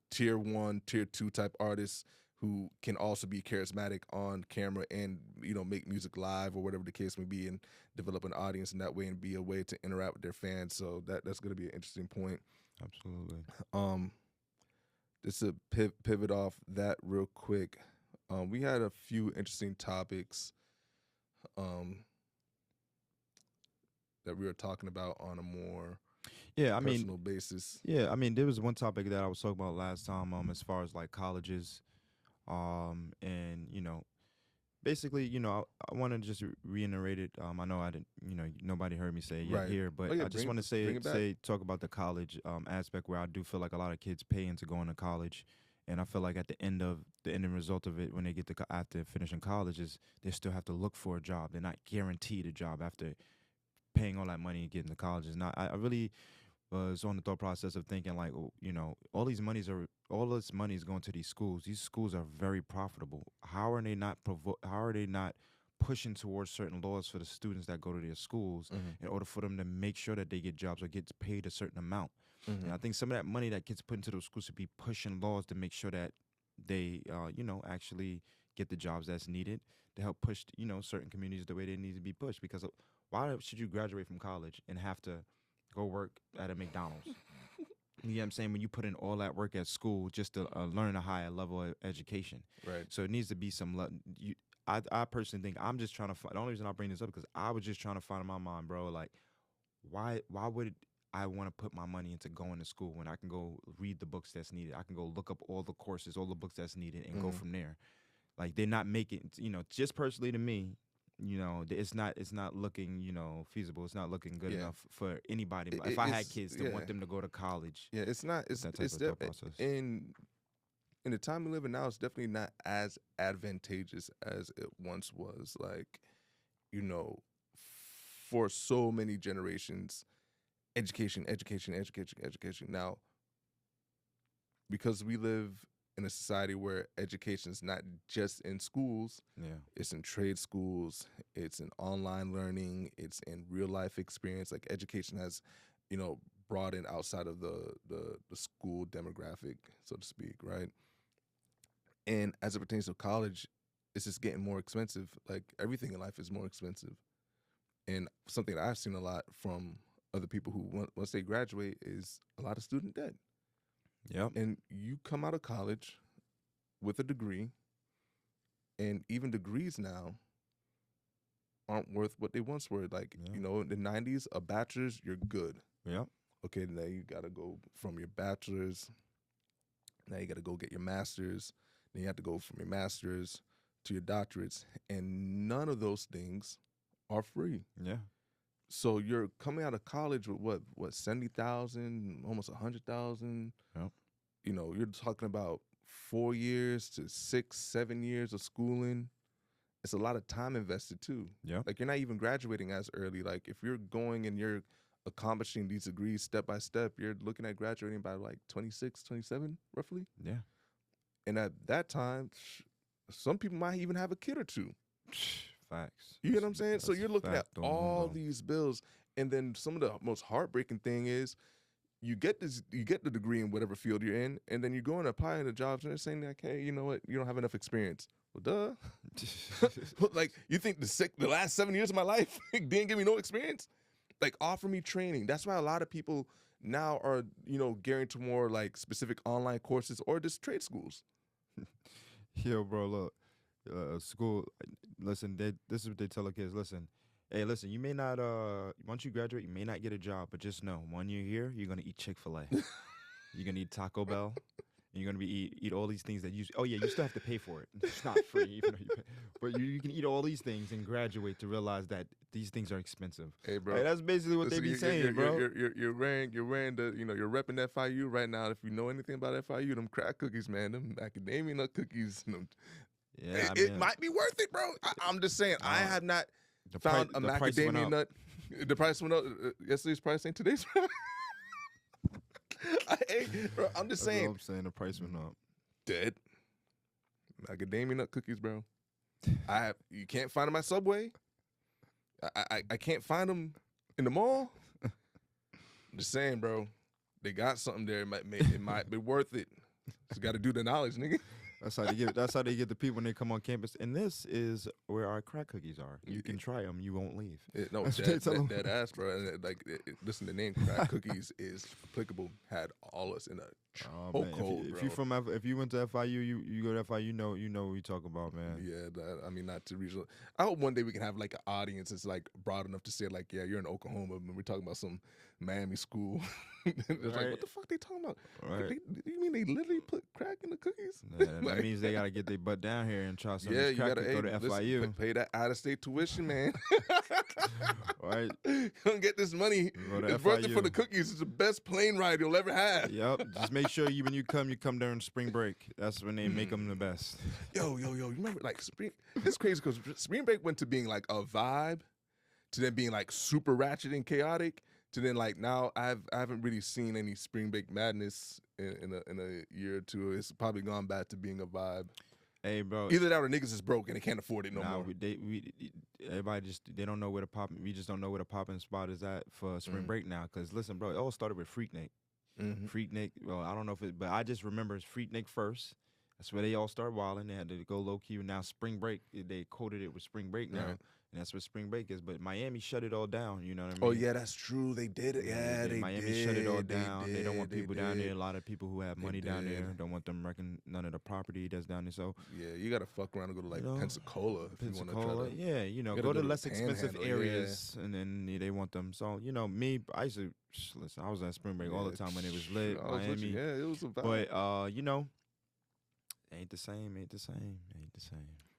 tier 1, tier 2 type artists who can also be charismatic on camera and make music live or whatever the case may be, and develop an audience in that way and be a way to interact with their fans. So that's going to be an interesting point. Absolutely. Just to pivot off that real quick, we had a few interesting topics that we were talking about on a more personal basis. Yeah, I mean, there was one topic that I was talking about last time, as far as like colleges, and basically, I want to just reiterate it. I know I didn't, nobody heard me say it yet Right. here, Oh but yeah, I just bring want to bring it back. talk about the college aspect where I do feel like a lot of kids pay into going to college, and I feel like at the ending result of it, when they get to after finishing college, is they still have to look for a job. They're not guaranteed a job after paying all that money and getting to college. And I really was on the thought process of thinking like, all this money is going to these schools. These schools are very profitable. How are they not pushing towards certain laws for the students that go to their schools Mm-hmm. in order for them to make sure that they get jobs or gets paid a certain amount? And Mm-hmm. I think some of that money that gets put into those schools should be pushing laws to make sure that they, actually get the jobs that's needed to help push, certain communities the way they need to be pushed. Because why should you graduate from college and have to go work at a McDonald's? You know what I'm saying? When you put in all that work at school just to learn a higher level of education. Right. So it needs to be some. I personally think I'm just trying to find. The only reason I bring this up because I was just trying to find in my mind, bro. Like, why would I want to put my money into going to school when I can go read the books that's needed? I can go look up all the courses, all the books that's needed, and go Mm-hmm. from there. Like they're not making, just personally to me, it's not looking, feasible. It's not looking good Yeah. enough for anybody. It, If it- I had it's kids to yeah. want them to go to college, Yeah, it's not. that type It's of thought def- process. in the time we live in now. It's definitely not as advantageous as it once was. Like, you know, for so many generations, education, education, education, education. Now, because we live in a society where education is not just in schools, Yeah, it's in trade schools, it's in online learning, it's in real life experience. Like education has, broadened outside of the school demographic, so to speak, right? And as it pertains to college, it's just getting more expensive. Like everything in life is more expensive. And something that I've seen a lot from other people who once they graduate is a lot of student debt. yep, And you come out of college with a degree, and even degrees now aren't worth what they once were. Like, yeah, in the 90s, a bachelor's, you're good. yep, Okay, now you got to go from your bachelor's. Now you got to go get your master's. Then you have to go from your master's to your doctorates. And none of those things are free. yeah, So you're coming out of college with what 70,000, almost 100,000. yep, You're talking about 4 years to 6, 7 years of schooling. It's a lot of time invested too. yep. Like you're not even graduating as early. Like if you're going and you're accomplishing these degrees step by step, you're looking at graduating by like 26, 27 roughly. Yeah. And at that time, some people might even have a kid or two. Facts. You get what I'm saying? So That's you're looking at fact on all mundo. these bills, and then some of the most heartbreaking thing is you get the degree in whatever field you're in, and then you go and apply to jobs, and they're saying like, hey, you know what? You don't have enough experience. Well, duh. Like you think the last 7 years of my life didn't give me no experience? Like offer me training. That's why a lot of people now are gearing to more like specific online courses or just trade schools. Yo, bro, look, school. Listen, this is what they tell the kids. Listen, hey, listen. You may not. Once you graduate, you may not get a job, but just know, when you're here, you're gonna eat Chick-fil-A. You're gonna eat Taco Bell. And you're gonna eat all these things that you. Oh yeah, you still have to pay for it. It's not free, even though you pay. But you can eat all these things and graduate to realize that these things are expensive. Hey, bro. Hey, that's basically what they Listen, be you're, saying, bro. You're wearing the you're repping FIU right now. If you know anything about FIU, them crack cookies, man, them macadamia nut cookies, Yeah, it might be worth it, bro. I'm just saying. I have not found a price went macadamia up. nut. The price went up. Yesterday's price ain't today's price. Hey, bro, I'm just That's what saying. I'm saying, the price went up. Dead macadamia nut cookies, bro. You can't find them at Subway. I can't find them in the mall. I'm just saying, bro. They got something there. It might be worth it. Just got to do the knowledge, nigga. That's how they get. That's how they get the people when they come on campus. And this is where our crack cookies are. You can try them. You won't leave. No, That's what they tell 'em. dead ass, bro. And listen, the name crack cookies is applicable. Had all us in a Oh, man. chokehold, If you bro. if you went to FIU, you go to FIU, you know what we talk about, man. Yeah, I mean, not to regional. I hope one day we can have like an audience that's like broad enough to say like, yeah, you're in Oklahoma, and we're talking about some Miami school. It's like, Right. what the fuck they talking about? Right. You mean they literally put crack in the cookies? Nah, that Like, means they gotta get their butt down here and try some of yeah, this you crack gotta to go to listen, FIU. pay that out-of-state tuition, man. Right? Don't get this money. Go to It's worth it for FIU. the cookies. It's the best plane ride you'll ever have. Yep. Just make sure when you come during spring break. That's when they make them the best. Yo. You remember like spring? It's crazy because spring break went to being like a vibe, to then being like super ratchet and chaotic, to then like now I haven't really seen any spring break madness in a year or two. It's probably gone back to being a vibe. Hey, bro. Either that or niggas is broke and they can't afford it no more. Everybody they don't know where the pop. We just don't know where the popping spot is at for spring break now. Cause listen, bro, it all started with Freaknik. Freaknik. Well, I don't know but I just remember it's Freaknik first. That's where they all started wilding. They had to go low key. Now spring break, they coded it with spring break now. Right. And that's what spring break is. But Miami shut it all down. You know what I mean? Oh yeah, that's true. They did it. Yeah, Miami shut it all down. They don't want people down there. A lot of people who have money down there don't want them wrecking none of the property that's down there. So yeah, you gotta fuck around and go to like Pensacola if you want to try to. Yeah, go to less expensive areas, and then they want them. So me, I used to listen. I was at spring break all the time when it was lit. Miami, yeah, it was a vibe. But ain't the same.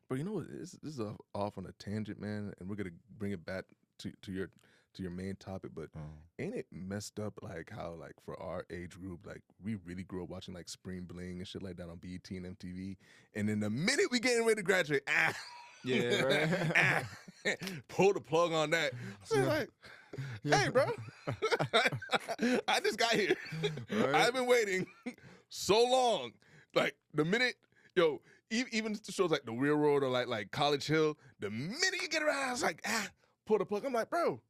But you know what? This is off on a tangent, man, and we're gonna bring it back to your main topic. But ain't it messed up like how like for our age group, like we really grew up watching like Spring Bling and shit like that on BET and MTV, and then the minute we getting ready to graduate, yeah, right. Pull the plug on that. So like, hey, bro, I just got here. Right. I've been waiting so long. Like the minute, even the shows like The Real World or like College Hill, the minute you get around, it's like, pull the plug. I'm like, bro,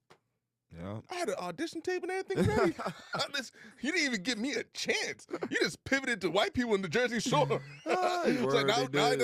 yeah, I had an audition tape and everything ready. You didn't even give me a chance. You just pivoted to white people in the Jersey Shore. It's like now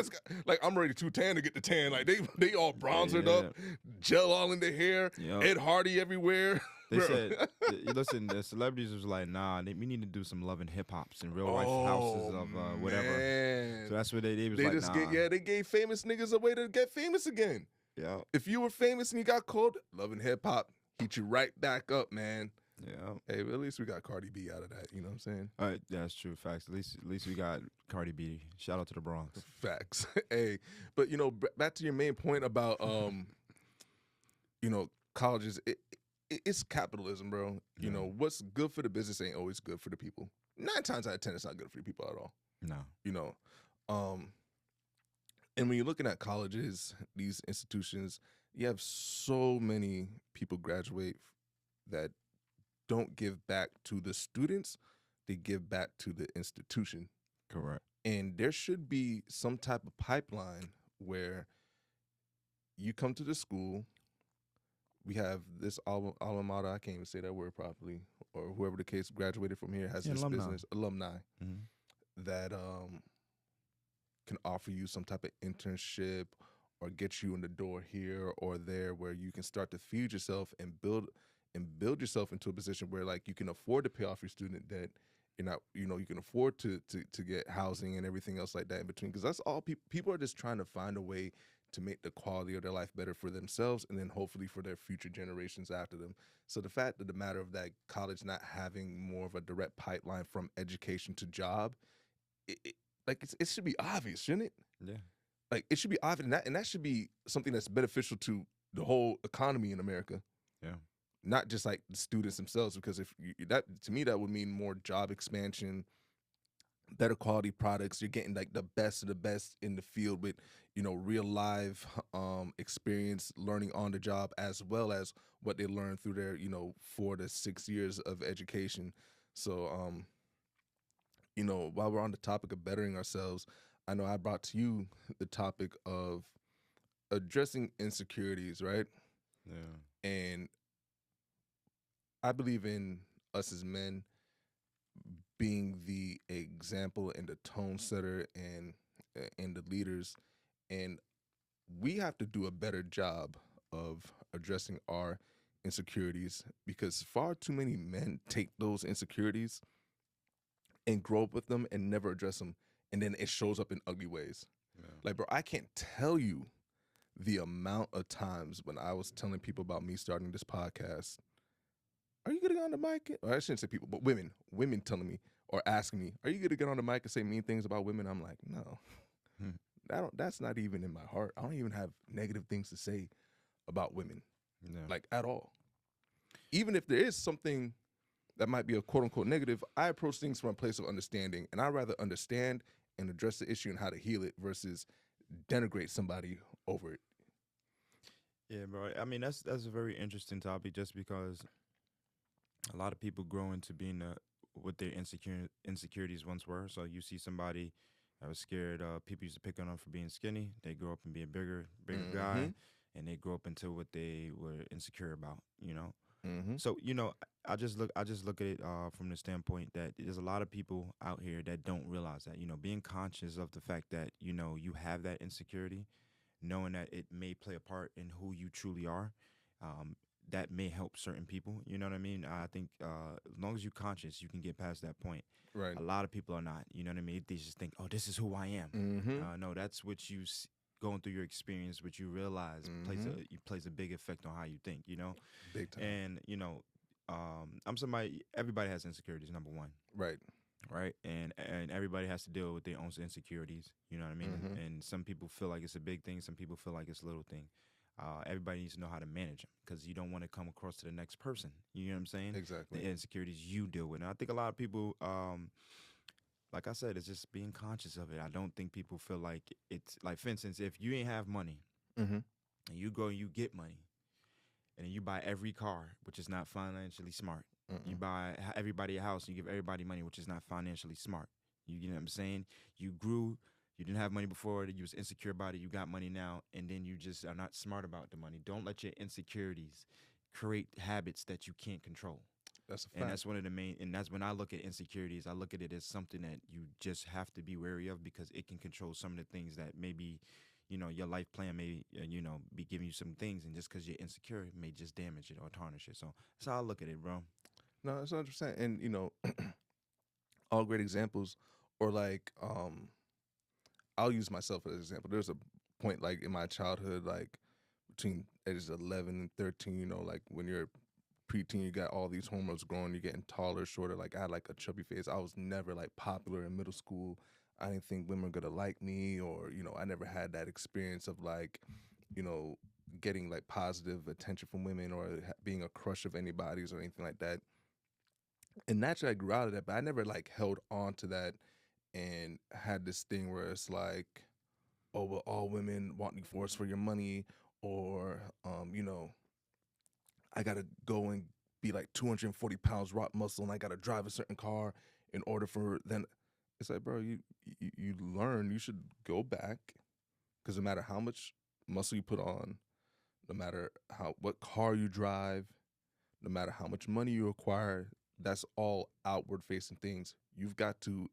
like I'm ready to tan to get the tan. Like they all bronzered up, gel all in their hair, Ed Hardy everywhere. They said, listen, the celebrities was like, nah, we need to do some Love and Hip Hops and Real Life Houses of whatever. Man. So that's what they was like, they gave famous niggas a way to get famous again. Yeah. If you were famous and you got cold, Love and Hip Hop heat you right back up, man. Yeah. Hey, but at least we got Cardi B out of that. You know what I'm saying? All right, that's true. Facts. At least we got Cardi B. Shout out to the Bronx. Facts. Hey, but back to your main point about colleges. It's capitalism, bro. You know, what's good for the business ain't always good for the people. 9 times out of 10, it's not good for the people at all. No. And when you're looking at colleges, these institutions, you have so many people graduate that don't give back to the students. They give back to the institution. Correct. And there should be some type of pipeline where you come to the school. We have this alma mater, I can't even say that word properly, or whoever the case graduated from here has this business, alumni, that can offer you some type of internship or get you in the door here or there where you can start to feed yourself and build yourself into a position where like you can afford to pay off your student debt. You're not, you can afford to get housing and everything else like that in between. Because that's all people are just trying to find a way to make the quality of their life better for themselves and then hopefully for their future generations after them. So the fact of the matter of that college not having more of a direct pipeline from education to job, it should be obvious, shouldn't it? Yeah. Like it should be obvious, and that should be something that's beneficial to the whole economy in America. Yeah. Not just like the students themselves, because to me that would mean more job expansion, better quality products. You're getting like the best of the best in the field with real live experience, learning on the job, as well as what they learn through their 4 to 6 years of education. So while we're on the topic of bettering ourselves, I know I brought to you the topic of addressing insecurities, right? Yeah. And I believe in us as men being the example and the tone setter and the leaders, and we have to do a better job of addressing our insecurities, because far too many men take those insecurities and grow up with them and never address them, and then it shows up in ugly ways. Yeah. Like, bro, I can't tell you the amount of times when I was telling people about me starting this podcast, are you gonna get on the mic? Or I shouldn't say people, but women telling me or asking me, are you gonna get on the mic and say mean things about women? I'm like, no. Hmm. That's not even in my heart. I don't even have negative things to say about women, Yeah. like at all. Even if there is something that might be a quote unquote negative, I approach things from a place of understanding, and I rather understand and address the issue and how to heal it versus denigrate somebody over it. Yeah, bro. I mean, that's a very interesting topic, just because a lot of people grow into being what their insecurities once were. So you see somebody that was scared. People used to pick on them for being skinny. They grow up and be a bigger Mm-hmm. guy, and they grow up into what they were insecure about. You know. Mm-hmm. So I just look at it from the standpoint that there's a lot of people out here that don't realize that. Being conscious of the fact that you have that insecurity, knowing that it may play a part in who you truly are. Um, that may help certain people. You know what I mean? I think as long as you're conscious, you can get past that point. Right. A lot of people are not. You know what I mean? They just think, "Oh, this is who I am." Mm-hmm. No, that's what going through your experience, what you realize Mm-hmm. plays a big effect on how you think. Big time. And I'm somebody. Everybody has insecurities. Number one, Right. right? And everybody has to deal with their own insecurities. You know what I mean? Mm-hmm. And some people feel like it's a big thing. Some people feel like it's a little thing. Everybody needs to know how to manage them, because you don't want to come across to the next person. You know what I'm saying? The Exactly. insecurities you deal with. And I think a lot of people, like I said, it's just being conscious of it. I don't think people feel like it's like, for instance, if you ain't have money Mm-hmm. and you go and you get money and then you buy every car, which is not financially smart. You Mm-mm. buy everybody a house and you give everybody money, which is not financially smart. You know what I'm saying? You grew, you didn't have money before, you was insecure about it, you got money now, and then you just are not smart about the money. Don't let your insecurities create habits that you can't control. That's a And fact. that's one of the main, and that's when I look at insecurities, I look at it as something that you just have to be wary of, because it can control some of the things that maybe, your life plan may, be giving you some things, and just because you're insecure, it may just damage it or tarnish it. So that's how I look at it, bro. No, that's 100%. And all great examples. Or like, I'll use myself as an example. There's a point like in my childhood, like between ages 11 and 13. Like when you're preteen, you got all these hormones growing, you're getting taller, shorter. Like I had like a chubby face. I was never like popular in middle school. I didn't think women were gonna like me, or I never had that experience of like, you know, getting like positive attention from women or being a crush of anybody's or anything like that. And naturally, I grew out of that, but I never like held on to that and had this thing where it's like, oh, well, all women want me for us for your money, or I gotta go and be like 240 pounds rock muscle, and I gotta drive a certain car in order for then. It's like, bro, you learn. You should go back, because no matter how much muscle you put on, no matter what car you drive, no matter how much money you acquire, that's all outward facing things. You've got to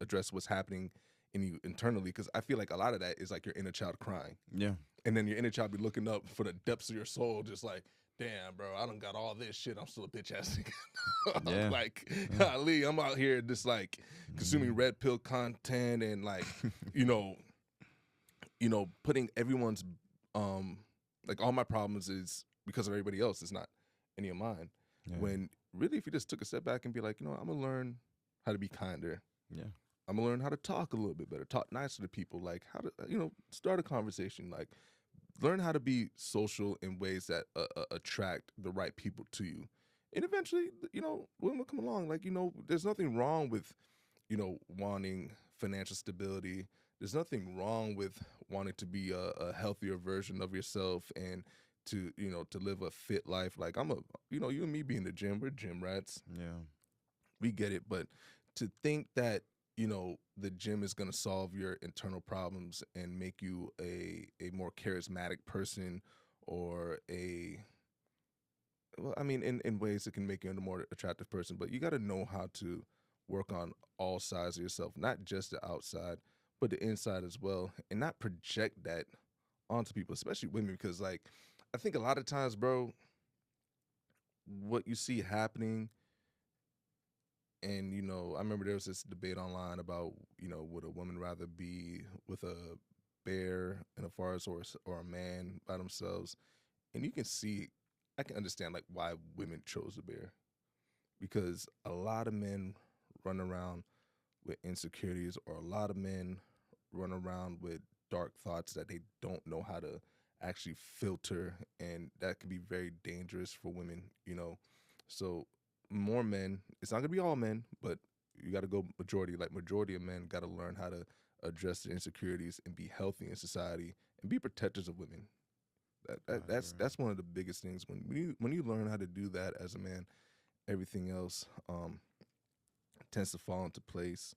address what's happening in you internally, because I feel like a lot of that is like your inner child crying, Yeah. and then your inner child be looking up for the depths of your soul, just like, damn, bro, I done got all this shit. I'm still a bitch ass nigga. Yeah. Like, Yeah. golly, I'm out here just like consuming Mhm. red pill content and like, you know, putting everyone's um like all my problems is because of everybody else. It's not any of mine. Yeah. When really, if you just took a step back and be like, I'm gonna learn how to be kinder. Yeah. I'm gonna learn how to talk a little bit better, talk nicer to people, like how to, start a conversation, like learn how to be social in ways that attract the right people to you. And eventually, women will come along. Like, there's nothing wrong with, wanting financial stability. There's nothing wrong with wanting to be a healthier version of yourself and to live a fit life. Like you and me being the gym, we're gym rats. Yeah. We get it. But to think that, the gym is going to solve your internal problems and make you a more charismatic person, or well, I mean, in ways it can make you a more attractive person, but you got to know how to work on all sides of yourself, not just the outside, but the inside as well, and not project that onto people, especially women, because like I think a lot of times, bro, what you see happening, and I remember there was this debate online about would a woman rather be with a bear in a forest, or a man by themselves, and you can see, I can understand like why women chose the bear, because a lot of men run around with insecurities, or a lot of men run around with dark thoughts that they don't know how to actually filter, and that can be very dangerous for women, you know. So more men, it's not gonna be all men, but you got to go majority. Like majority of men got to learn how to address their insecurities and be healthy in society and be protectors of women. I agree. That's one of the biggest things. When you learn how to do that as a man, everything else tends to fall into place.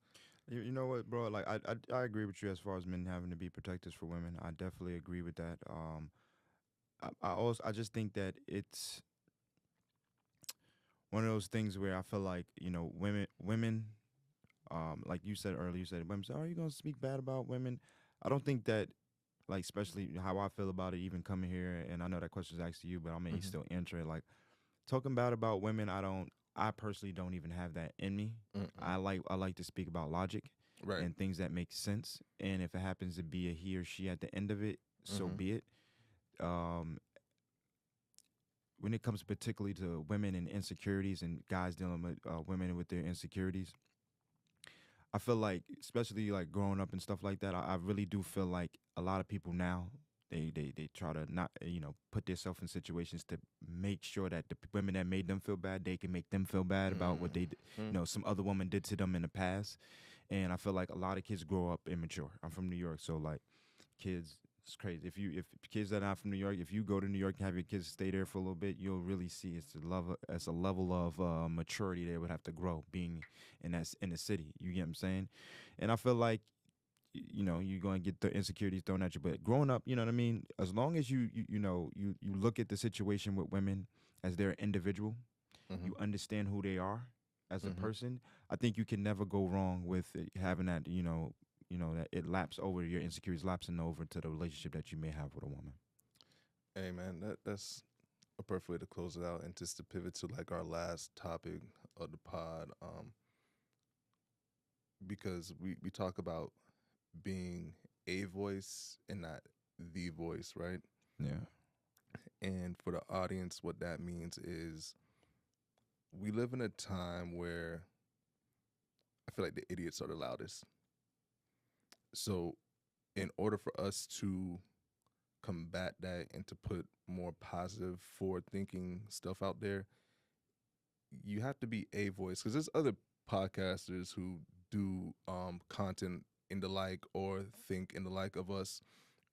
You know what, bro? Like I agree with you as far as men having to be protectors for women. I definitely agree with that. I just think that it's one of those things where I feel like women like you said earlier, you said women say, "Are you gonna speak bad about women?" I don't think that, like, especially how I feel about it, even coming here, and I know that question is asked to you, but I may Hmm. still answer it. Like, talking bad about women, I personally don't even have that in me. Mm-mm. I like to speak about logic Right. and things that make sense, and if it happens to be a he or she at the end of it, so Hmm. be it. Um, when it comes particularly to women and insecurities and guys dealing with women with their insecurities, I feel like, especially like growing up and stuff like that, I really do feel like a lot of people now they try to not put themselves in situations to make sure that the women that made them feel bad, they can make them feel bad about what Hmm. some other woman did to them in the past. And I feel like a lot of kids grow up immature. I'm from New York, so like kids. It's crazy. If kids that are not from New York, if you go to New York and have your kids stay there for a little bit, you'll really see it's a level of maturity they would have to grow being in the city. You get what I'm saying? And I feel like you're going to get the insecurities thrown at you. But growing up, you know what I mean. As long as you look at the situation with women as they're individual, Hmm. you understand who they are as a Hmm. person. I think you can never go wrong with having that that it laps over your insecurities lapsing over to the relationship that you may have with a woman. Hey man, that's a perfect way to close it out, and just to pivot to like our last topic of the pod, because we talk about being a voice and not the voice, right? Yeah. And for the audience, what that means is we live in a time where I feel like the idiots are the loudest. So, in order for us to combat that and to put more positive, forward thinking stuff out there, you have to be a voice, because there's other podcasters who do content in the like or think in the like of us.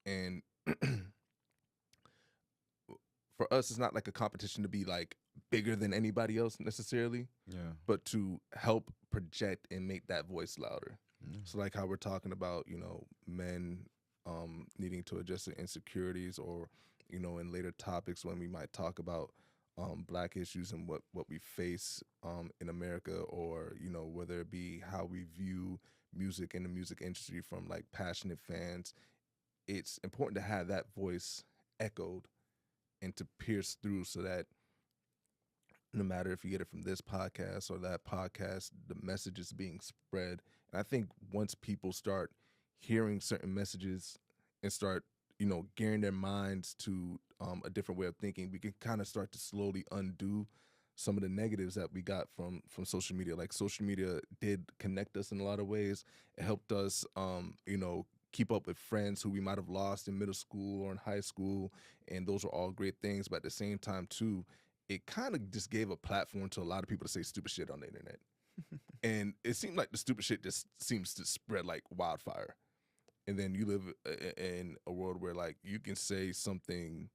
And for us, it's not like a competition to be like bigger than anybody else necessarily, Yeah. but to help project and make that voice louder. Yeah. So like how we're talking about, men needing to address their insecurities, or in later topics when we might talk about black issues and what we face in America, or whether it be how we view music and the music industry from like passionate fans. It's important to have that voice echoed and to pierce through, so that no matter if you get it from this podcast or that podcast, the message is being spread. And I think once people start hearing certain messages and start, gearing their minds to a different way of thinking, we can kind of start to slowly undo some of the negatives that we got from social media. Like social media did connect us in a lot of ways. It helped us, keep up with friends who we might have lost in middle school or in high school, and those are all great things. But at the same time, too, it kind of just gave a platform to a lot of people to say stupid shit on the internet. And it seemed like the stupid shit just seems to spread like wildfire. And then you live in a world where like you can say something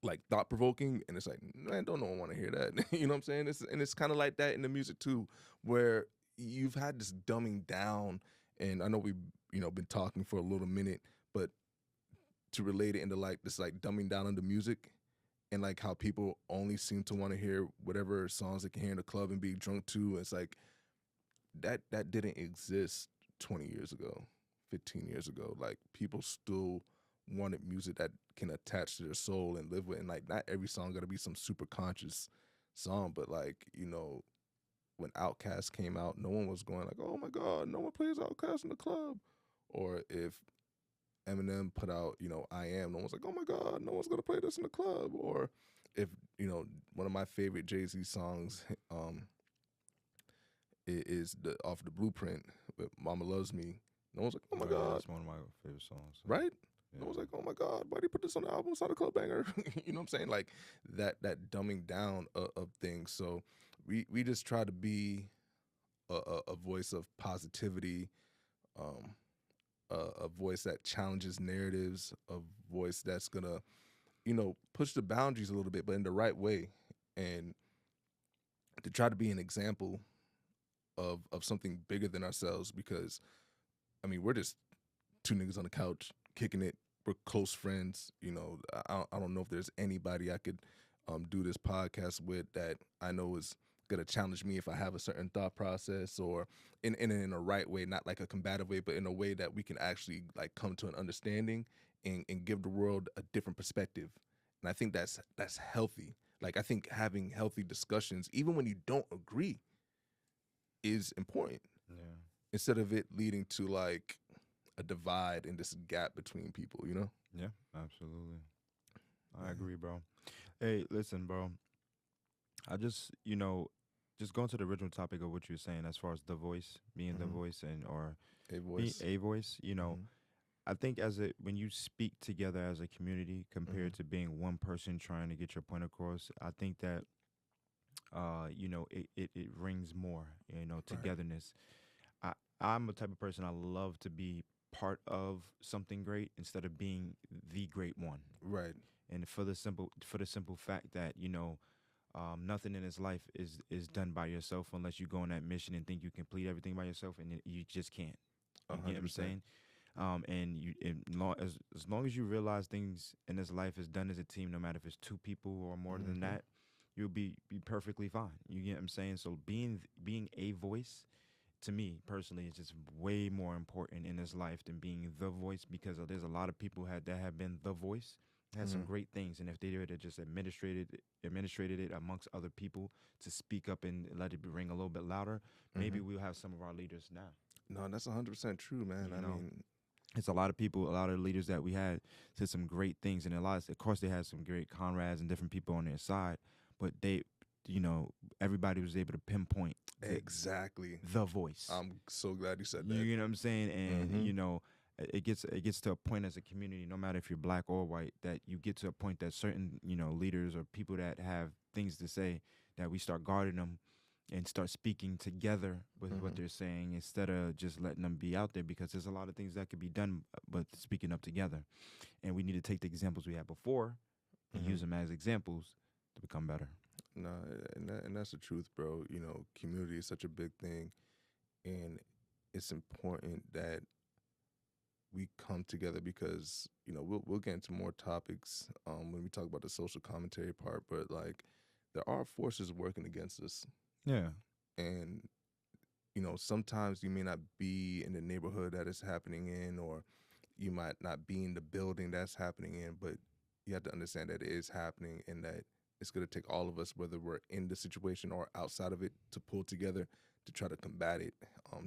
like thought provoking, and it's like, man, don't no one want to hear that. You know what I'm saying? It's kind of like that in the music too, where you've had this dumbing down. And I know we've been talking for a little minute, but to relate it into like this like dumbing down of the music, and like how people only seem to want to hear whatever songs they can hear in the club and be drunk to. It's like that didn't exist 20 years ago, 15 years ago. Like people still wanted music that can attach to their soul and live with. And like not every song got to be some super conscious song, but like when Outkast came out, no one was going like, "Oh my God, no one plays Outkast in the club." Or if Eminem put out, I Am, no one's like, "Oh my God, no one's gonna play this in the club." Or if, one of my favorite Jay-Z songs is the off the Blueprint with Mama Loves Me. No one's like, oh my Oh yeah, God, that's one of my favorite songs. So, right? No one's yeah. like, oh my God, why did he put this on the album? It's not a club banger. You know what I'm saying? Like that dumbing down of things. So we just try to be a voice of positivity, um, a voice that challenges narratives, a voice that's gonna, push the boundaries a little bit, but in the right way, and to try to be an example of something bigger than ourselves. Because I mean, we're just two niggas on the couch kicking it. We're close friends. I don't know if there's anybody I could do this podcast with that I know is gonna challenge me if I have a certain thought process, or in a right way, not like a combative way, but in a way that we can actually like come to an understanding and give the world a different perspective. And I think that's healthy. Like I think having healthy discussions, even when you don't agree, is important Yeah. instead of it leading to like a divide and this gap between people, you know? Yeah. Absolutely. I Man. agree, bro. Hey, listen, bro. I just just going to the original topic of what you were saying as far as the voice, being the Hmm. voice, and or A being voice. a voice. Hmm. I think when you speak together as a community Hmm. compared to being one person trying to get your point across, I think that it rings more, Right. togetherness. I I'm a type of person, I love to be part of something great instead of being the great one. Right. And for the simple fact that, nothing in this life is done by yourself unless you go on that mission and think you complete everything by yourself, and you just can't. A You get what hundred I'm percent. saying? As long as you realize things in this life is done as a team, no matter if it's two people or more than Hmm. that, you'll be perfectly fine. You get what I'm saying? So being a voice, to me personally, is just way more important in this life than being the voice, because there's a lot of people that have been the voice, had some Hmm. great things, and if they would have just administrated it amongst other people to speak up and let it ring a little bit louder, maybe Hmm. we'll have some of our leaders now. No, that's 100% true, man. You I know, mean, it's a lot of people, a lot of leaders that we had said some great things, and of course, they had some great comrades and different people on their side, but you know, everybody was able to pinpoint exactly. the voice. I'm so glad you said that. You know what I'm saying? And Hmm. it gets to a point as a community, no matter if you're black or white, that you get to a point that certain leaders or people that have things to say, that we start guarding them and start speaking together with what Hmm. they're saying instead of just letting them be out there, because there's a lot of things that could be done, but speaking up together. And we need to take the examples we had before and Hmm. use them as examples to become better. No, and that's the truth, bro. Community is such a big thing, and it's important that we come together because we'll get into more topics when we talk about the social commentary part, but like there are forces working against us, Yeah. and sometimes you may not be in the neighborhood that it's happening in, or you might not be in the building that's happening in, but you have to understand that it is happening and that it's going to take all of us, whether we're in the situation or outside of it, to pull together to try to combat it,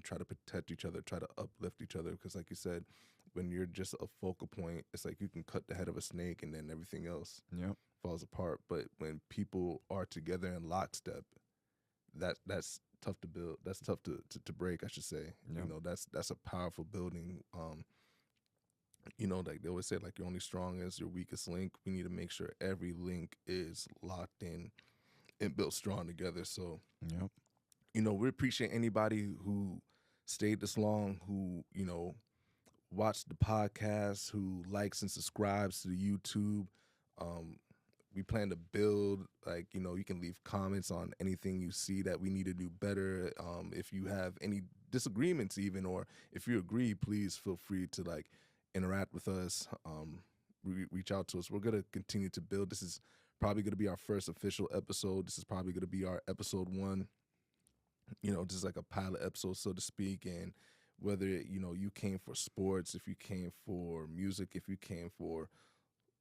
try to protect each other, try to uplift each other. Because, like you said, when you're just a focal point, it's like you can cut the head of a snake and then everything else Yep. falls apart. But when people are together in lockstep, that's tough to build. That's tough to break, I should say. Yep. That's a powerful building. Like they always say, like you're only strong as your weakest link. We need to make sure every link is locked in and built strong together. So, Yep. we appreciate anybody who stayed this long, who, watched the podcast, who likes and subscribes to the YouTube. Um, we plan to build, like, you can leave comments on anything you see that we need to do better. If you have any disagreements, even, or if you agree, please feel free to like interact with us. Reach out to us. We're gonna continue to build. This is probably gonna be our first official episode. This is probably gonna be our episode one. Just like a pilot episode, so to speak. And whether you came for sports, if you came for music, if you came for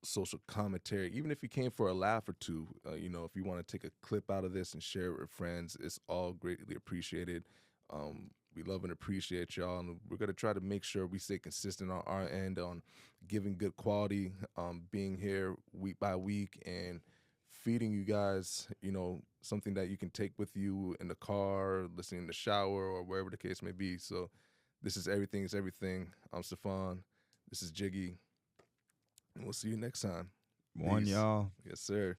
social commentary, even if you came for a laugh or two, if you want to take a clip out of this and share it with friends, it's all greatly appreciated. We love and appreciate y'all, and we're gonna try to make sure we stay consistent on our end on giving good quality, being here week by week, and feeding you guys, something that you can take with you in the car, listening in the shower, or wherever the case may be. So This is Everything is Everything. I'm Stephon. This is Jiggy. And we'll see you next time. One, Peace. y'all. Yes, sir.